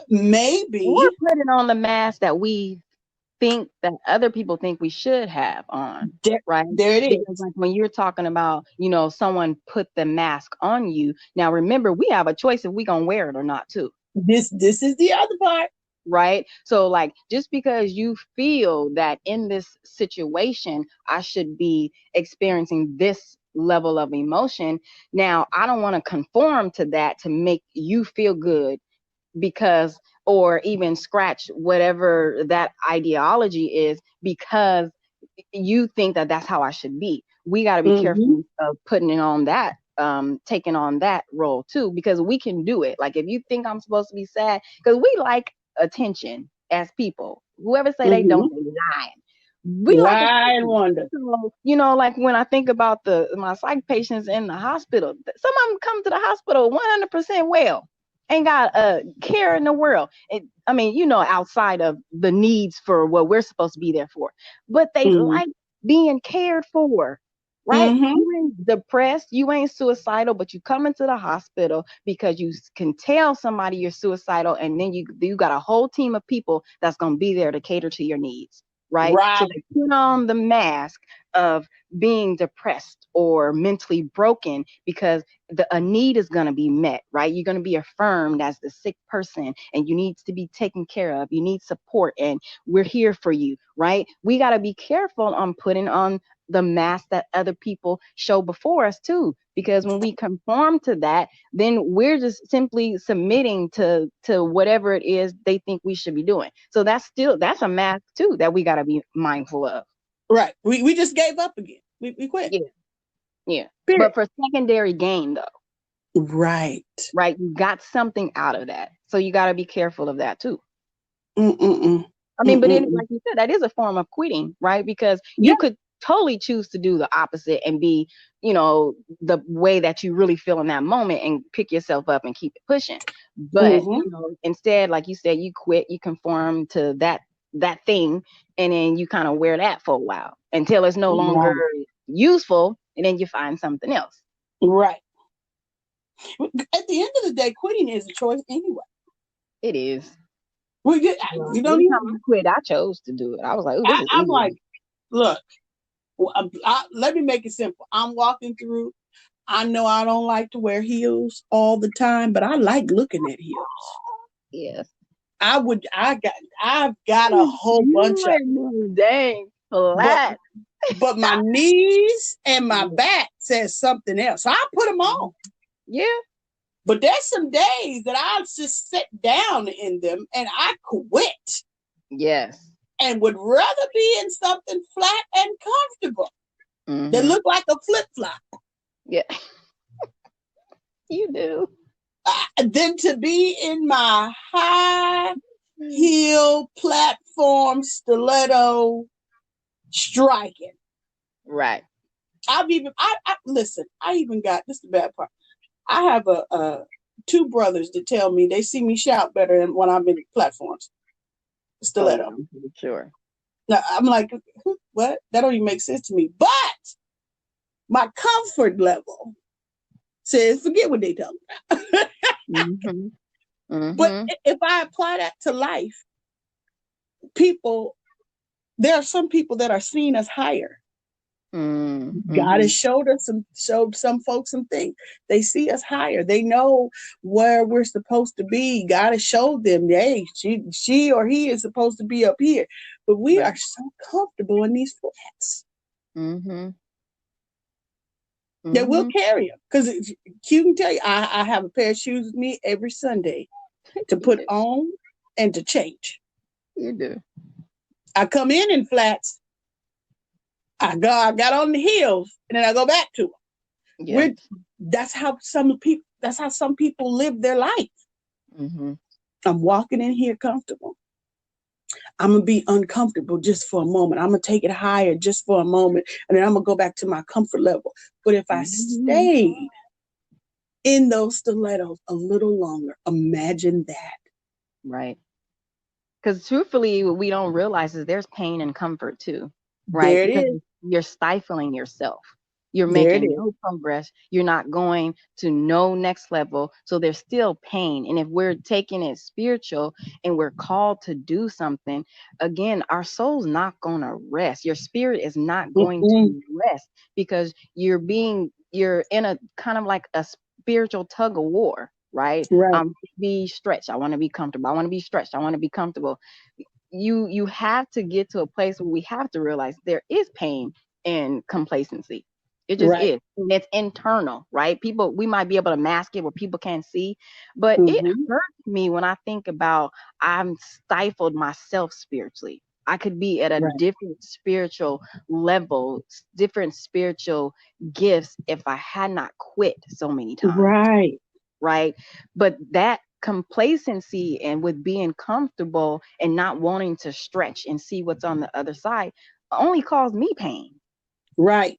Maybe
putting on the mask that we think that other people think we should have on, right?
there it
Because
is.
like when you're talking about, someone put the mask on you. Now remember, we have a choice if we gonna wear it or not too.
This is the other part.
Right. So like, just because you feel that in this situation I should be experiencing this level of emotion, now I don't want to conform to that to make you feel good, because, or even scratch whatever that ideology is, because you think that that's how I should be. We got to be
Mm-hmm.
careful of putting it on that, taking on that role too, because we can do it. Like if you think I'm supposed to be sad, because we like attention as people. Whoever say they
Mm-hmm.
don't, they lying. We like
Lie and
attention.
wonder.
So, like when I think about my psych patients in the hospital, some of them come to the hospital 100% well, ain't got a care in the world. I mean, outside of the needs for what we're supposed to be there for, but they
Mm-hmm.
like being cared for, right?
Mm-hmm.
You ain't depressed, you ain't suicidal, but you come into the hospital because you can tell somebody you're suicidal, and then you got a whole team of people that's going to be there to cater to your needs, right? So
Right.
they put on the mask of being depressed or mentally broken because a need is going to be met, right? You're going to be affirmed as the sick person, and you need to be taken care of. You need support, and we're here for you, right? We got to be careful on putting on the mask that other people show before us too, because when we conform to that, then we're just simply submitting to whatever it is they think we should be doing. So that's a mask too that we got to be mindful of.
Right. We just gave up again. We quit.
Yeah, yeah.
Period.
But for secondary gain though,
Right.
right? You got something out of that. So you got to be careful of that too.
Mm-mm-mm.
I mean, but
Mm-mm-mm.
like you said, that is a form of quitting, right? Because
Yeah.
you could totally choose to do the opposite and be, the way that you really feel in that moment and pick yourself up and keep it pushing. But,
Mm-hmm.
instead, like you said, you quit, you conform to that thing, and then you kind of wear that for a while until it's no longer
Right.
useful, and then you find something else.
Right. At the end of the day, quitting is a choice anyway.
It is.
We get,
Well,
you don't
every
even.
time I quit, I chose to do it. I was like, oh, this is
I'm like,
easy.
look. Let me make it simple. I'm walking through. I know I don't like to wear heels all the time, but I like looking at heels.
Yes.
I would. I've got a whole bunch
You
of.
and me, dang,
But
flat.
but my knees and my
Yeah.
back says something else. So I put them on.
Yeah.
But there's some days that I just sit down in them and I quit
Yes.
and would rather be in something flat and comfortable that
Mm-hmm.
look like a flip flop
Yeah. You do.
than to be in my high heel platform stiletto striking.
Right.
I listen, I even got, this is the bad part. I have two brothers that tell me they see me shout better than when I'm in platforms.
Oh yeah,
Stiletto.
I'm pretty sure.
Now I'm like, what? That don't even make sense to me. But my comfort level says, forget what they tell me.
Mm-hmm.
But
Mm-hmm.
if I apply that to life, people, there are some people that are seen as higher. God
Mm-hmm.
has showed some folks some things. They see us higher. They know where we're supposed to be. God has showed them, hey, she or he is supposed to be up here. But we
Right.
are so comfortable in these flats
Mm-hmm.
that we'll
Mm-hmm.
carry them. Because Q can tell you, I have a pair of shoes with me every Sunday to
You
put
do.
on and to change.
You do.
I come in flats. I got on the heels, and then I go back to them.
Yep.
We're that's how some people live their life.
Mm-hmm.
I'm walking in here comfortable. I'm gonna be uncomfortable just for a moment. I'm gonna take it higher just for a moment, and then I'm gonna go back to my comfort level. But if I
Mm-hmm.
stayed in those stilettos a little longer, imagine that.
Right. Because truthfully, what we don't realize is there's pain and comfort too, right?
There it
Because
is.
you're stifling yourself. You're
There it
making
is.
no progress. You're not going to no next level. So there's still pain. And if we're taking it spiritual and we're called to do something, again, our soul's not going to rest. Your spirit is not going
Mm-mm.
to rest because you're in a kind of like a spiritual tug of war, right?
Right.
Be stretched. I want to be comfortable. I want to be stretched. I want to be comfortable. You have to get to a place where we have to realize there is pain and complacency. It just
Right.
is. And it's internal, right? People, we might be able to mask it where people can't see, but it
Mm-hmm.
hurts me when I think about I'm stifled myself spiritually. I could be at a
Right.
different spiritual level, different spiritual gifts if I had not quit so many times,
Right.
right? But that complacency and with being comfortable and not wanting to stretch and see what's on the other side only caused me pain,
Right.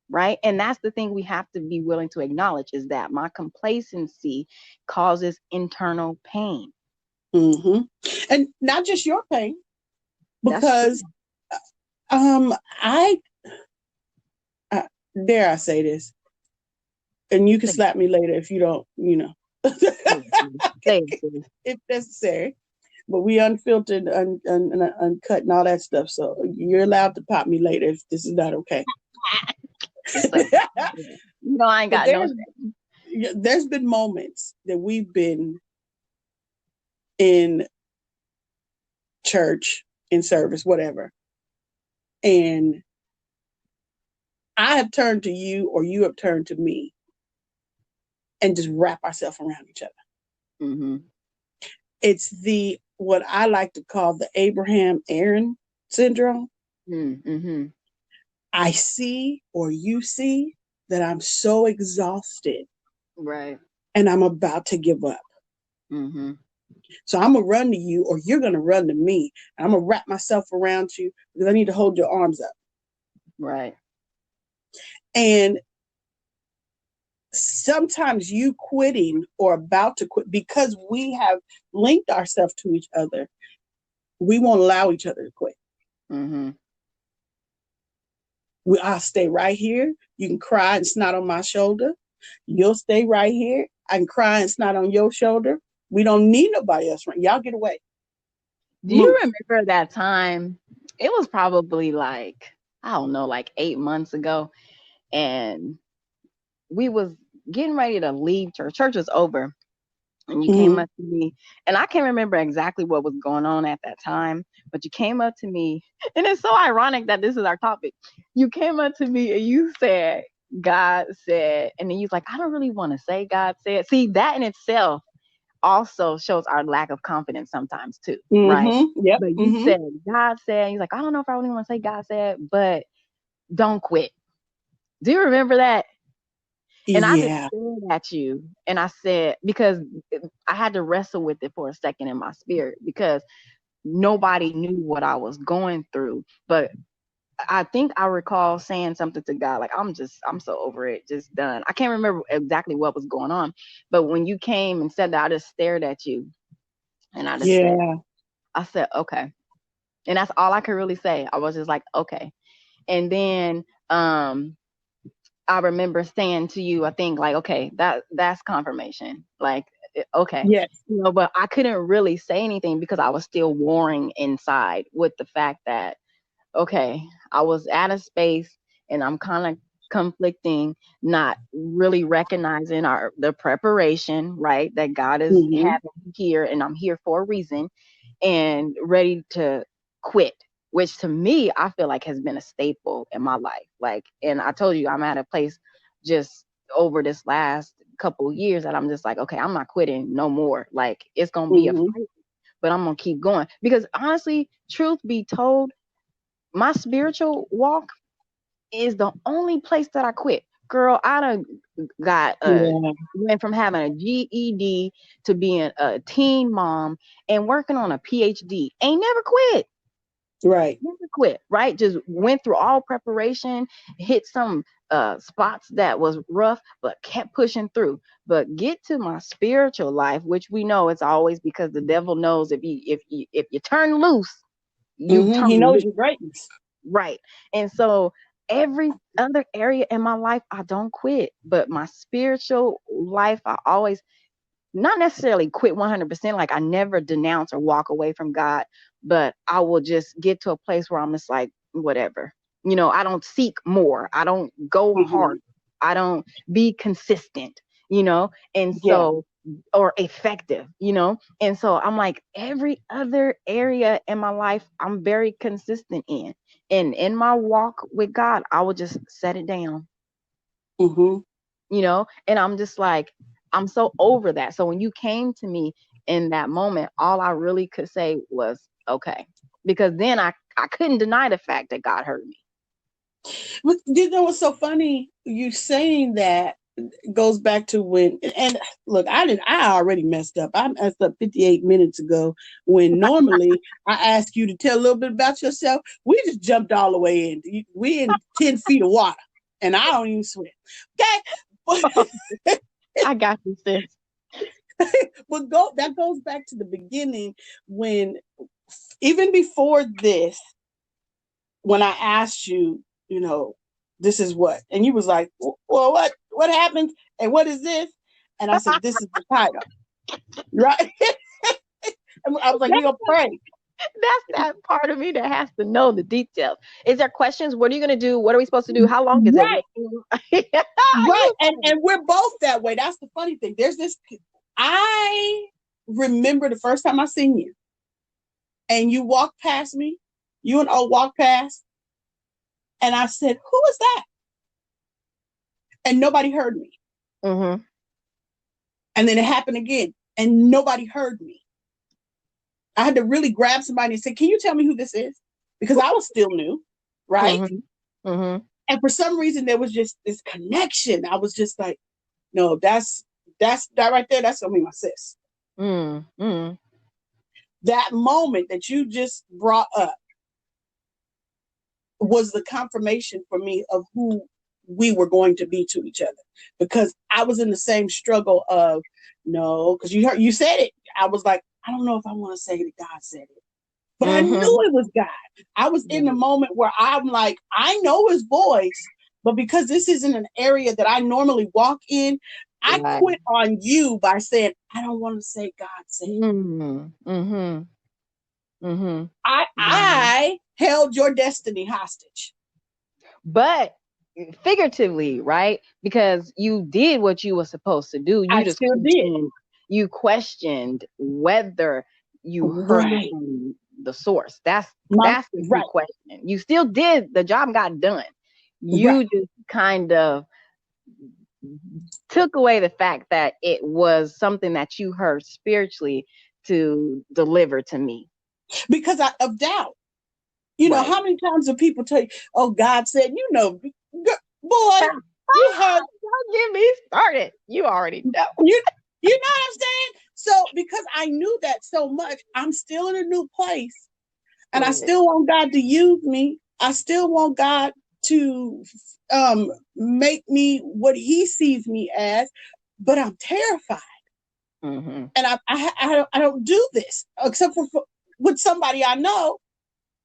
right? And that's the thing we have to be willing to acknowledge is that my complacency causes internal pain.
Mm-hmm. And not just your pain,
That's true.
because I uh, dare I say this, and you can
Say,
slap me later if you don't,
say, say, say.
if necessary. But we unfiltered, uncut, and all that stuff. So you're allowed to pop me later if this is not okay.
It's okay. You know, I ain't
But
got no shame.
there's been moments that we've been in church, in service, whatever, and I have turned to you, or you have turned to me, and just wrap ourselves around each other.
Mm-hmm.
It's the what I like to call the Abraham Aaron syndrome.
Mm-hmm.
I see, or you see, that I'm so exhausted
Right.
and I'm about to give up.
Mm-hmm.
So I'm gonna run to you, or you're gonna run to me. And I'm gonna wrap myself around you because I need to hold your arms up.
Right.
And sometimes you quitting or about to quit because we have linked ourselves to each other, we won't allow each other to quit.
Mm-hmm.
I'll stay right here. You can cry and snot on my shoulder. You'll stay right here. I can cry and snot on your shoulder. We don't need nobody else. Right? Y'all get away.
Do you
Move.
remember that time? It was probably like, I don't know, like 8 months ago. And we was getting ready to leave church. Church was over. And you came
Mm-hmm.
up to me. And I can't remember exactly what was going on at that time, but you came up to me. And it's so ironic that this is our topic. You came up to me and you said, God said, and then you was like, I don't really want to say God said. See, that in itself also shows our lack of confidence sometimes too, right?
Mm-hmm. Yep.
But you
Mm-hmm.
said God said, he's like, I don't know if I really want to say God said, but don't quit. Do you remember that? And I just
Yeah.
stared at you and I said, because I had to wrestle with it for a second in my spirit because nobody knew what I was going through. But I think I recall saying something to God, like, I'm so over it, just done. I can't remember exactly what was going on, but when you came and said that, I just stared at you, and
Yeah.
I said, okay, and that's all I could really say. I was just like, okay, and then I remember saying to you, I think, like, okay, that's confirmation, like, okay,
Yes.
but I couldn't really say anything because I was still warring inside with the fact that, okay, I was at a space and I'm kind of conflicting, not really recognizing the preparation, right? That God is
Mm-hmm.
having me here, and I'm here for a reason, and ready to quit, which to me, I feel like has been a staple in my life. Like, and I told you, I'm at a place just over this last couple of years that I'm just like, okay, I'm not quitting no more. Like, it's going to be a
Mm-hmm.
fight, but I'm going to keep going because honestly, truth be told, my spiritual walk is the only place that I quit. Girl, I done got
Yeah.
went from having a GED to being a teen mom and working on a PhD. Ain't never quit.
Right.
Never quit, right? Just went through all preparation, hit some spots that was rough, but kept pushing through. But get to my spiritual life, which we know it's always because the devil knows if you turn loose, you
Mm-hmm.
turn
He knows
loose.
your greatness.
Right. And so every other area in my life, I don't quit. But my spiritual life, I always not necessarily quit 100%. Like, I never denounce or walk away from God, but I will just get to a place where I'm just like, whatever. I don't seek more. I don't go
Mm-hmm.
hard. I don't be consistent, and
Yeah.
so, or effective, and so I'm like, every other area in my life, I'm very consistent in. And in my walk with God, I will just set it down,
Mm-hmm.
and I'm just like, I'm so over that. So when you came to me in that moment, all I really could say was, okay, because then I couldn't deny the fact that God heard me.
But you know what's so funny? You saying that goes back to when, and look, I already messed up. I messed up 58 minutes ago when normally I ask you to tell a little bit about yourself. We just jumped all the way in. We in 10 feet of water and I don't even swim. Okay.
I got you, sis.
But that goes back to the beginning when even before this, when I asked you, this is what, and you was like, well, what happened, and what is this? And I said, this is the title, right? And I was like, we gonna pray,
That's that part of me that has to know the details. Is there questions? What are you going to do? What are we supposed to do? How long is it?
right, right, and we're both that way. That's the funny thing. There's this. I remember the first time I seen you, and you walked past me. You and O walked past, and I said, who is that? And nobody heard me.
Mm-hmm.
And then it happened again, and nobody heard me. I had to really grab somebody and say, can you tell me who this is? Because I was still new, right?
Mm-hmm. Mm-hmm.
And for some reason, there was just this connection. I was just like, no, that right there. That's gonna be my sis.
Mm-hmm.
That moment that you just brought up was the confirmation for me of who we were going to be to each other. Because I was in the same struggle of no, because you said it. I was like, I don't know if I want to say that God said it. But I
Mm-hmm.
knew it was God. I was in the moment where I'm like, I know his voice, but because this isn't an area that I normally walk in, I
Right.
quit on you by saying, I don't want to say God said.
Mm-hmm. Mm-hmm. Mm-hmm.
I held your destiny hostage.
But figuratively, right? Because you did what you were supposed to do.
I still did.
You questioned whether you heard it
Right.
from the source. That's
My,
the key
right.
question. You still did, the job got done.
Right.
You just kind of took away the fact that it was something that you heard spiritually to deliver to me.
Because of doubt.
Right.
How many times do people tell you, oh, God said, boy, you heard.
Don't get me started. You already know.
You know what I'm saying? So because I knew that so much, I'm still in a new place and I still want God to use me. I still want God to make me what He sees me as, but I'm terrified,
Mm-hmm.
and I don't do this except for with somebody I know,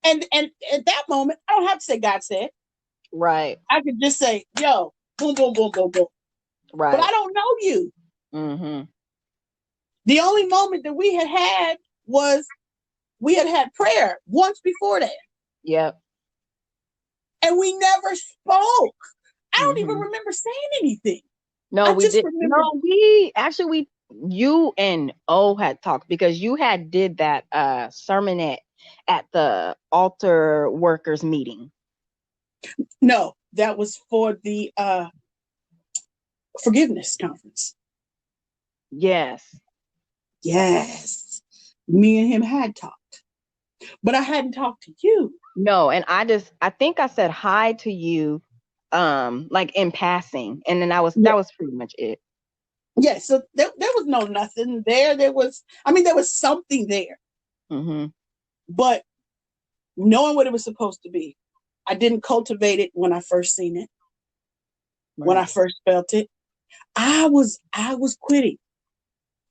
and at that moment I don't have to say God said.
Right.
I could just say, "Yo, boom, boom, boom, boom, boom," but I
Right.
don't know you.
Mm-hmm.
The only moment that we had was we had prayer once before that,
Yep.
and we never spoke. I don't even
Mm-hmm.
remember saying anything.
No,
I
we
just
did.
remember.
No, we actually you and O had talked because you had did that sermonette at the altar workers meeting.
No, that was for the forgiveness conference.
Yes.
Yes, me and him had talked, but I hadn't talked to you.
No, and I think I said hi to you like in passing, and then
Yeah,
that was pretty much it.
yeah. So there was no nothing there. There was, I mean, there was something there,
Mm-hmm.
but knowing what it was supposed to be, I didn't cultivate it when I first seen it, when I
Right.
first felt it. I was quitting.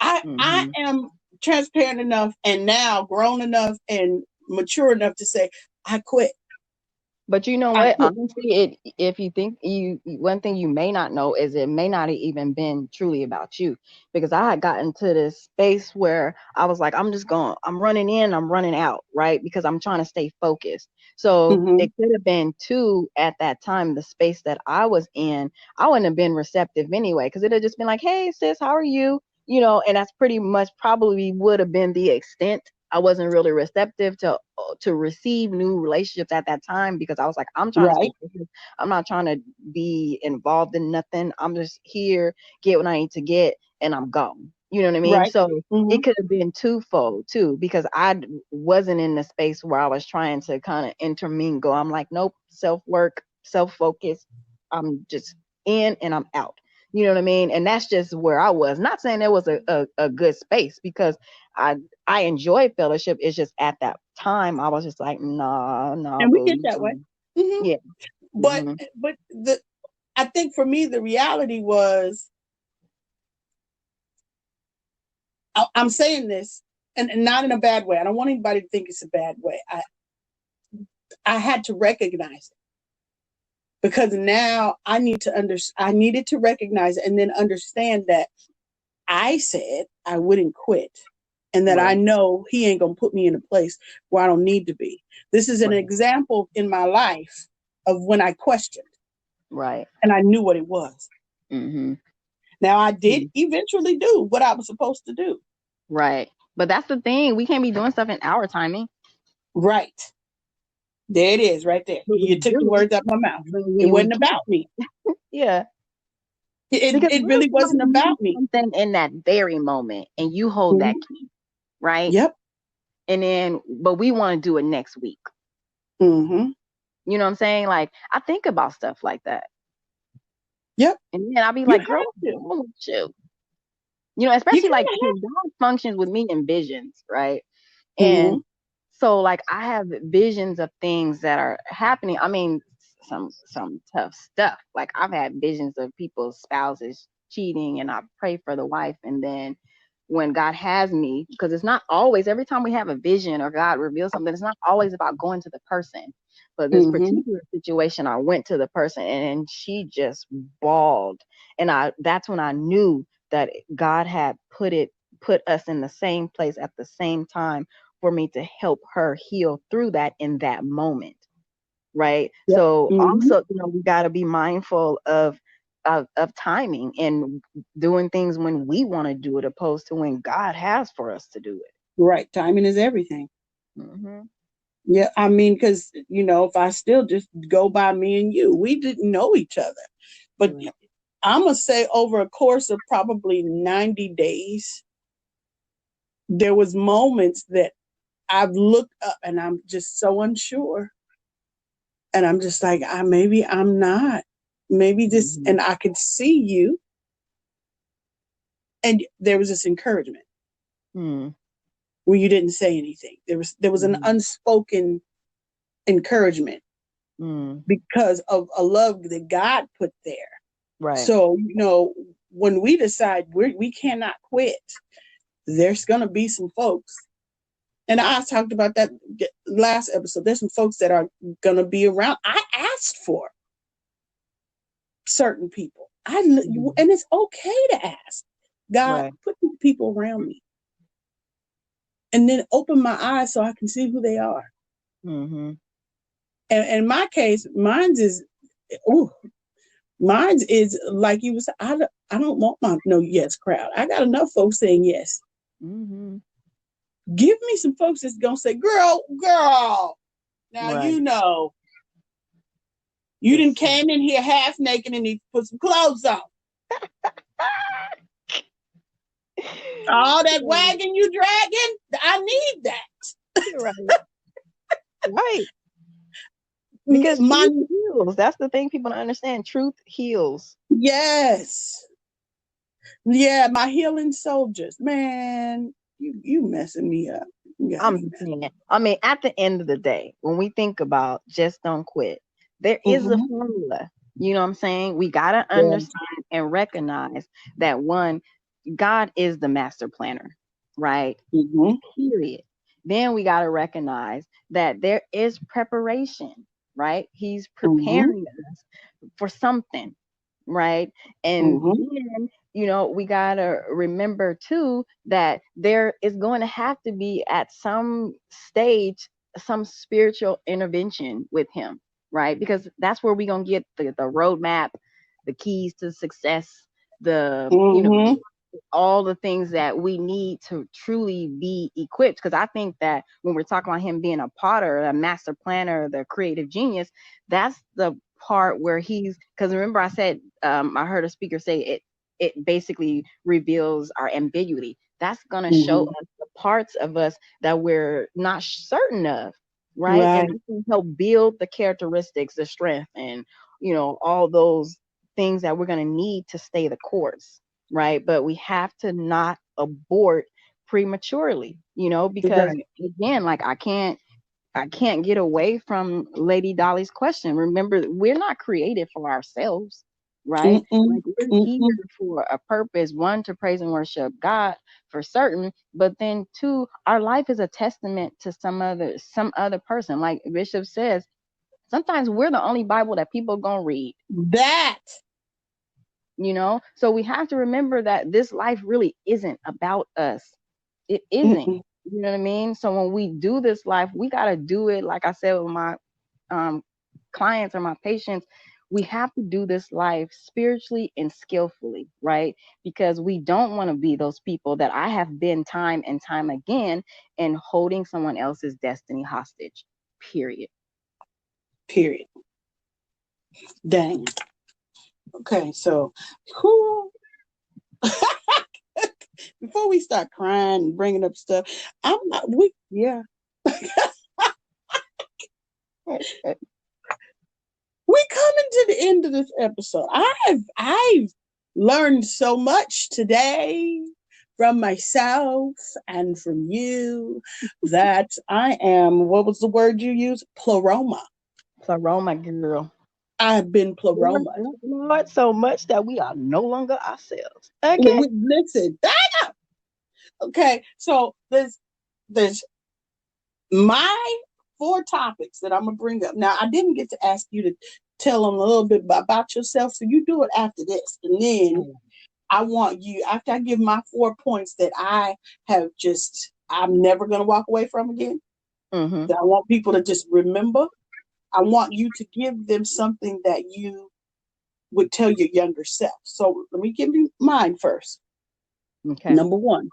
I
Mm-hmm.
am transparent enough and now grown enough and mature enough to say I quit.
But you know
I
what?
quit.
Honestly, if you think one thing you may not know is it may not have even been truly about you, because I had gotten to this space where I was like, I'm running in, I'm running out, right? Because I'm trying to stay focused. So
Mm-hmm.
it could have been too at that time, the space that I was in, I wouldn't have been receptive anyway, because it had just been like, hey sis, how are you? You know, and that's pretty much probably would have been the extent. I wasn't really receptive to receive new relationships at that time because I was like, I'm trying to stay
Right.
focused. I'm not trying to be involved in nothing. I'm just here, get what I need to get, and I'm gone. You know what I mean?
Right.
So it
Mm-hmm.
could have been twofold too, because wasn't in the space where I was trying to kind of intermingle. I'm like, nope, self work, self focus. I'm just in and I'm out. You know what I mean? And that's just where I was. Not saying there was a good space, because I I enjoy fellowship. It's just at that time I was just like, nah, nah,
And we
boo.
get that way. Mm-hmm.
Yeah.
But
Hmm.
but the I think for me the reality was I'm saying this and not in a bad way. I don't want anybody to think it's a bad way. I had to recognize it because now I needed to recognize it and then understand that I said I wouldn't quit and that I
Right.
know he ain't gonna put me in a place where I don't need to be. This is an
Right.
example in my life of when I questioned
Right.
and I knew what it was.
Hmm.
Now I did eventually do what I was supposed to do.
Right. But that's the thing. We can't be doing stuff in our timing.
Right. There it is, right there.
But we
You took the
do
words out of my mouth. It
when we
wasn't
can.
about me.
Yeah. Because
It
what if
really wasn't
somebody needs
about me.
something in that very moment and you hold that
Mhm.
key, right?
Yep.
And then, but we want to do it next week.
Hmm.
You know what I'm saying? Like, I think about stuff like that.
Yep.
And then I'll be
You
like, girl,
have
what's
to.
wrong with you? You know,
You
especially
kind
like
of
'cause God functions with me in visions, right?
have. Hmm.
And so like I have visions of things that are happening. I mean, some tough stuff. Like I've had visions of people's spouses cheating, and I pray for the wife, and then when God has me, because it's not always every time we have a vision or God reveals something, it's not always about going to the person. But this
Hmm.
particular situation, I went to the person and she just bawled. And I that's when I knew that God had put us in the same place at the same time for me to help her heal through that in that moment, right?
Yep.
So
Hmm.
also, we got to be mindful of timing and doing things when we want to do it opposed to when God has for us to do it.
Right. Timing is everything.
Hmm.
Yeah. I mean, because, if I still just go by me and you, we didn't know each other. But
Right.
I'm going to say over a course of probably 90 days, there was moments that I've looked up and I'm just so unsure. And I'm just like, maybe I'm not. Maybe this,
Hmm.
and I could see you. And there was this encouragement
Hmm.
where you didn't say anything. There was an
Hmm.
unspoken encouragement. because of a love that God put there.
Right.
So, when we decide we cannot quit, there's going to be some folks, and I talked about that last episode. There's some folks that are going to be around. I asked for certain people. And it's okay to ask God,
Right.
put these people around me, and then open my eyes so I can see who they are.
Mm-hmm.
And in my case, mine's is like you was. I don't want my no yes crowd. I got enough folks saying yes.
Mm-hmm.
Give me some folks that's gonna say, girl, now
Right.
you didn't came in here half naked and need to put some clothes on. All that wagon you dragging, I need that.
Right. Right. Because truth heals. That's the thing people don't understand. Truth heals.
Yes. Yeah, my healing soldiers. Man, you messing me up.
I'm saying, I mean, at the end of the day, when we think about just don't quit, there is a formula. You know what I'm saying? We got to understand and recognize that one, God is the master planner, right? Period. Then we got to recognize that there is preparation, right? He's preparing us for something, right? And then, we got to remember too that there is going to have to be at some stage some spiritual intervention with him, right? Because that's where we're going to get the roadmap, the keys to success, all the things that we need to truly be equipped. Because I think that when we're talking about him being a potter, a master planner, the creative genius, that's the part where because remember I said, I heard a speaker say it basically reveals our ambiguity. That's going to show us the parts of us that we're not certain of, right? And that can help build the characteristics, the strength, and all those things that we're going to need to stay the course, right? But we have to not abort prematurely, because again, like I can't get away from Lady Dolly's question. Remember, we're not created for ourselves, right? Like we're here for a purpose. One, to praise and worship God for certain, but then two, our life is a testament to some other person. Like Bishop says, sometimes we're the only Bible that people gonna read. So we have to remember that this life really isn't about us. It isn't. You know what I mean? So when we do this life, we got to do it, like I said with my clients or my patients, we have to do this life spiritually and skillfully, right? Because we don't want to be those people that I have been time and time again and holding someone else's destiny hostage, period.
Dang. Okay, so who before we start crying and bringing up stuff, we coming to the end of this episode. I've learned so much today from myself and from you that I am, what was the word you used? Pleroma.
Pleroma, girl.
I've been pleroma.
Lord, so much that we are no longer ourselves. Okay.
Listen, okay, so there's my 4 topics that I'm gonna bring up. Now, I didn't get to ask you to tell them a little bit about yourself, so you do it after this, and then I want you, after I give my 4 points that I'm never gonna walk away from again. That I want people to just remember. I want you to give them something that you would tell your younger self. So let me give you mine first.
Okay.
Number 1,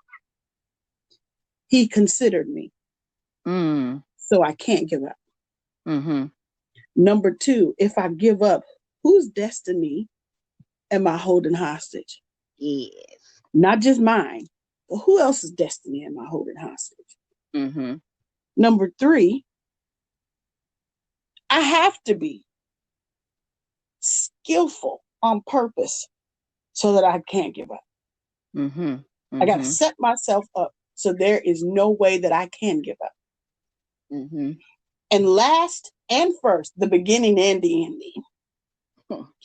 he considered me. So I can't give up. Number 2, if I give up, whose destiny am I holding hostage?
Yes.
Not just mine, but who else's destiny am I holding hostage? Number 3, I have to be skillful on purpose so that I can't give up. I got to set myself up so there is no way that I can give up. And last and first, the beginning and the ending.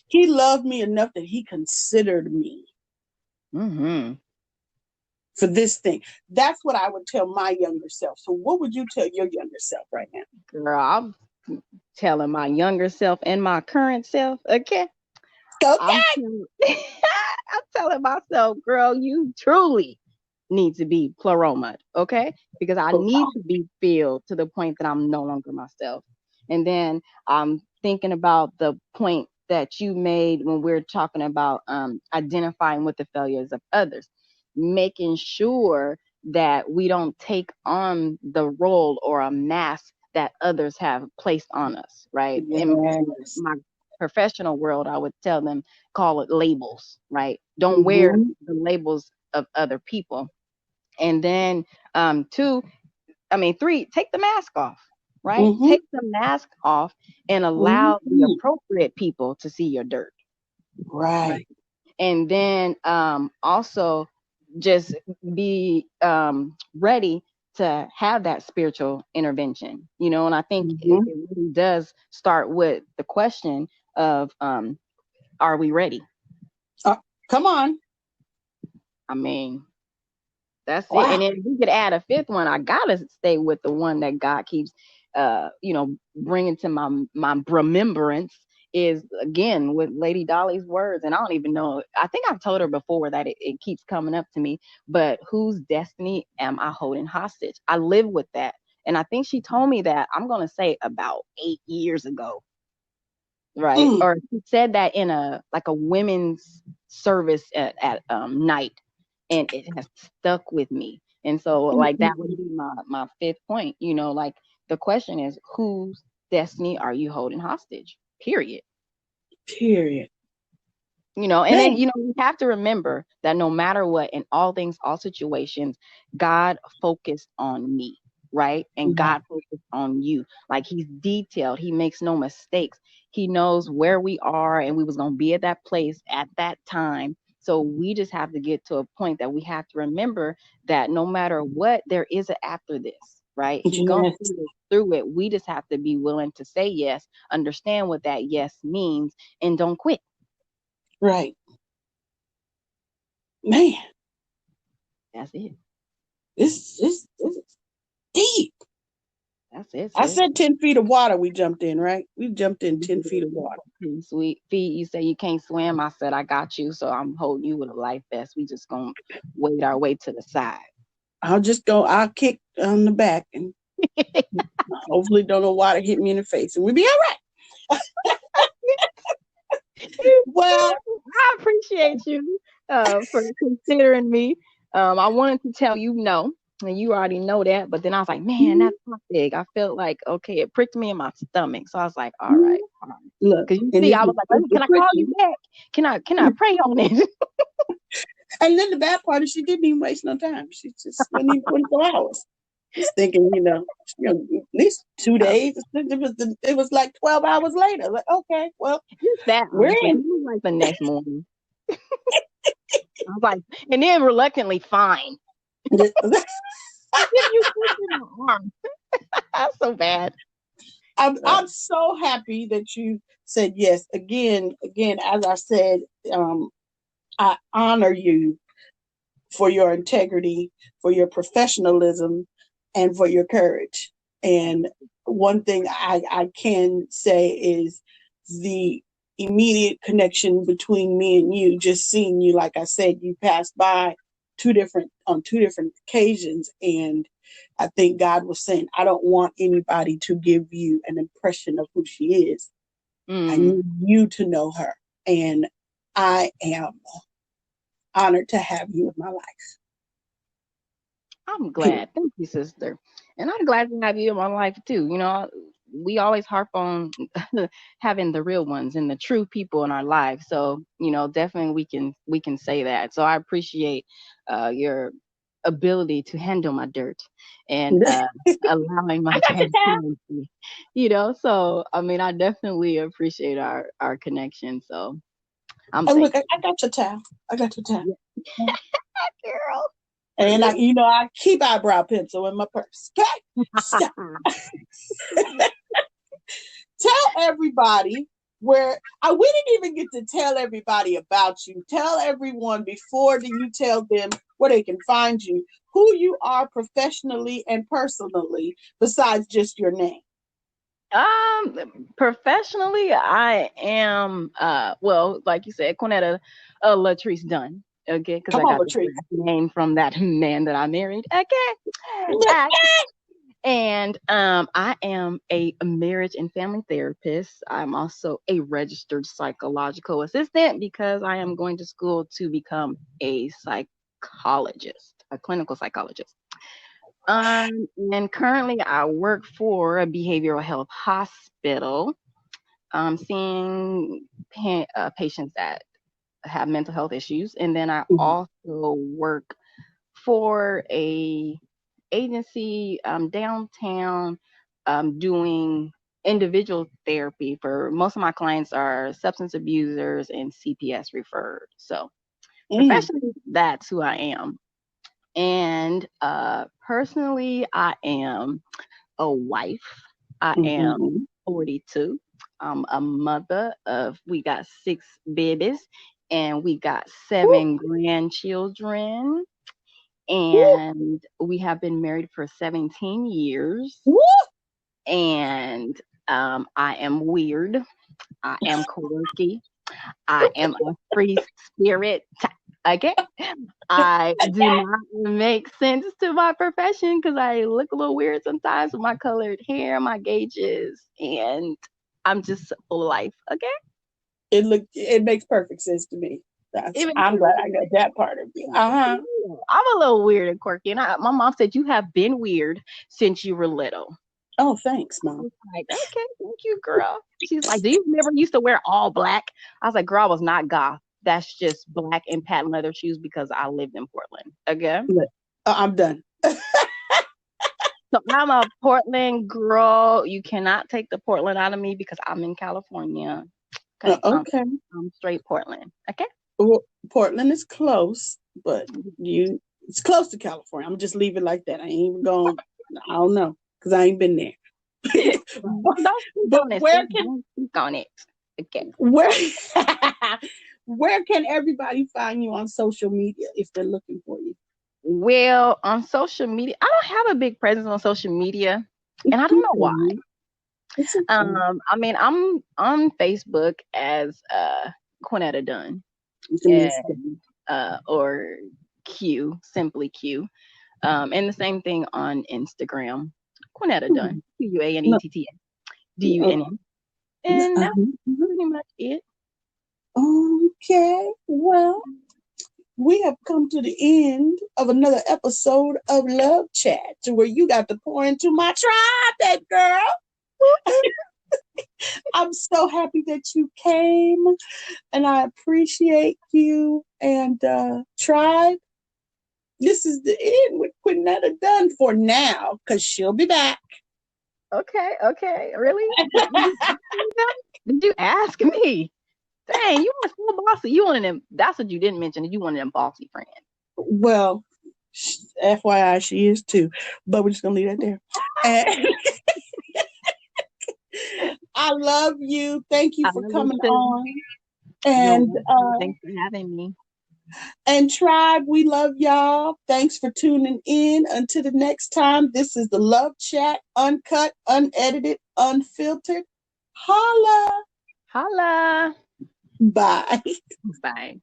He loved me enough that he considered me for this thing. That's what I would tell my younger self. So what would you tell your younger self right now?
Girl, I'm telling my younger self and my current self, okay? I'm
Okay.
telling, I'm telling myself, girl, you truly need to be pleroma, okay? Because I need to be filled to the point that I'm no longer myself. And then I'm thinking about the point that you made when we're talking about identifying with the failures of others, making sure that we don't take on the role or a mask that others have placed on us, right? In
Yes.
my professional world, I would tell them, call it labels, right? Don't wear
Mm-hmm.
the labels of other people. And then three, take the mask off, right?
Mm-hmm.
Take the mask off and allow the
Mm-hmm.
appropriate people to see your dirt,
Right.
right? And then also just be ready to have that spiritual intervention, and I think
Mm-hmm.
it really does start with the question of are we ready?
Uh, Come on.
I mean, that's it. And
Wow.
then we could add a fifth one. I gotta stay with the one that God keeps, bringing to my remembrance is again with Lady Dolly's words. And I don't even know. I think I've told her before that it keeps coming up to me. But whose destiny am I holding hostage? I live with that, and I think she told me that I'm gonna say about 8 years ago, right?
Mm.
Or she said that in a women's service at night, and it has stuck with me. And so like that would be my fifth point. Like the question is, whose destiny are you holding hostage? Period.
Period.
And then
Man.
we have to remember that no matter what, in all things, all situations, God focused on me, right? And
Yeah.
God focused on you. Like he's detailed, he makes no mistakes. He knows where we are, and we was going to be at that place at that time. So we just have to get to a point that we have to remember that no matter what, there is an after this, right? He going to
Yes.
see us through it. We just have to be willing to say yes, understand what that yes means, and don't quit.
Right. Man.
That's it.
This is deep.
That's it,
I
sis.
said 10 feet of water we jumped in, right? We jumped in 10 feet of water.
Sweet feet. You say you can't swim. I said I got you, so I'm holding you with a life vest. We just gonna wade our way to the side.
I'll kick on the back and hopefully don't know water hit me in the face and we'll be all right. Well,
I appreciate you for considering me. I wanted to tell you no, and you already know that. But then I was like, man, that's not big. I felt like okay, it pricked me in my stomach. So I was like, all right, all right.
look,
Because you
and
see,
if
I was
it,
like,
if
can
it
I
prick
call you
you,
back? Can I pray on it?
and then the bad part is she didn't even waste no time. She just went in 24 hours. Just thinking, at least 2 days. It was like 12 hours later. Like, okay, well,
Just that,
we're
honestly, 'cause
in.
it was like the next morning. I was like, and then reluctantly fine. Like, if you twisted my arm, that's so bad.
I'm so happy that you said yes. Again, as I said, um, I honor you for your integrity, for your professionalism, and for your courage. And one thing I can say is the immediate connection between me and you, just seeing you, like I said, you passed by on two different occasions. And I think God was saying, I don't want anybody to give you an impression of who she is. I
Mm,
need you to know her. And I am honored to have you in my life.
I'm
Period.
glad. Thank you, sister. And I'm glad to have you in my life too. We always harp on having the real ones and the true people in our lives. So, definitely we can say that. So I appreciate your ability to handle my dirt and allowing my
I got your tab.
transparency. So I mean I definitely appreciate our connection. So I'm
And look,
thankful.
I got your towel. I got your towel.
Yeah. Girl.
And I keep eyebrow pencil in my purse. Okay. So tell everybody where we didn't even get to tell everybody about you. Tell everyone before you tell them where they can find you, who you are professionally and personally, besides just your name.
Professionally, I am well, like you said, Quanetta Latrice Dunn. Okay, because
Come
I
on,
got the
Latrice.
name from that man that I married. Okay. And I am a marriage and family therapist. I'm also a registered psychological assistant because I am going to school to become a psychologist, a clinical psychologist. And currently I work for a behavioral health hospital, seeing patients that have mental health issues. And then I
Mhm.
also work for a agency downtown, doing individual therapy for most of my clients are substance abusers and CPS referred. So
Mm.
professionally, that's who I am. And personally, I am a wife. I am
Mhm.
42. I'm a mother of, we got 6 babies and we got
Woo,
7 grandchildren.
woo,
And we have been married for 17 years.
woo.
And I am weird. I am quirky. I am a free spirit. Okay. I do not make sense to my profession because I look a little weird sometimes with my colored hair, my gauges, and I'm just full of life. Okay.
It makes perfect sense to me.
Even
I'm glad I got that part of you. Uh-huh.
I'm a little weird and quirky, and my mom said you have been weird since you were little.
Oh, thanks,
I
Mom.
was like, okay, thank you, girl. She's like, do you never used to wear all black? I was like, girl, I was not goth. That's just black and patent leather shoes because I lived in Portland. Okay.
But, I'm done.
So I'm a Portland girl. You cannot take the Portland out of me because I'm in California. Okay.
Okay.
I'm straight Portland. Okay.
Well, Portland is close, but it's close to California. I'm just leave it like that. I ain't even going. I don't know because I ain't been there. but,
Don't speak
but
on it,
where
sis.
can
Don't speak on it. Okay.
where where can everybody find you on social media if they're looking for you?
Well, on social media, I don't have a big presence on social media, and I don't know why.
Okay. It's okay.
I mean, I'm on Facebook as Quanetta Dunn,
It's a
and
Miss Dunn.
or Q, simply Q. And the same thing on Instagram, Quanetta
Hmm.
Dunn,
No,
QUANETTA, and that's pretty much it.
okay. Well, we have come to the end of another episode of Love Chat, where you got to pour into my tribe, that girl. I'm so happy that you came, and I appreciate you. And tribe, this is the end with Quinetta Dunn for now, because she'll be back.
Okay, really? Did you ask me? Dang, you were so bossy. You wanted them. That's what you didn't mention. You wanted them bossy friends.
Well, FYI, she is too, but we're just gonna leave that there. And I love you. Thank you
I
for
love you
coming
too.
on.
You're
And
welcome. Thanks for having me.
tribe, we love y'all. Thanks for tuning in. Until the next time, this is the Love Chat, uncut, unedited, unfiltered. Holla.
Holla.
Bye.
Bye.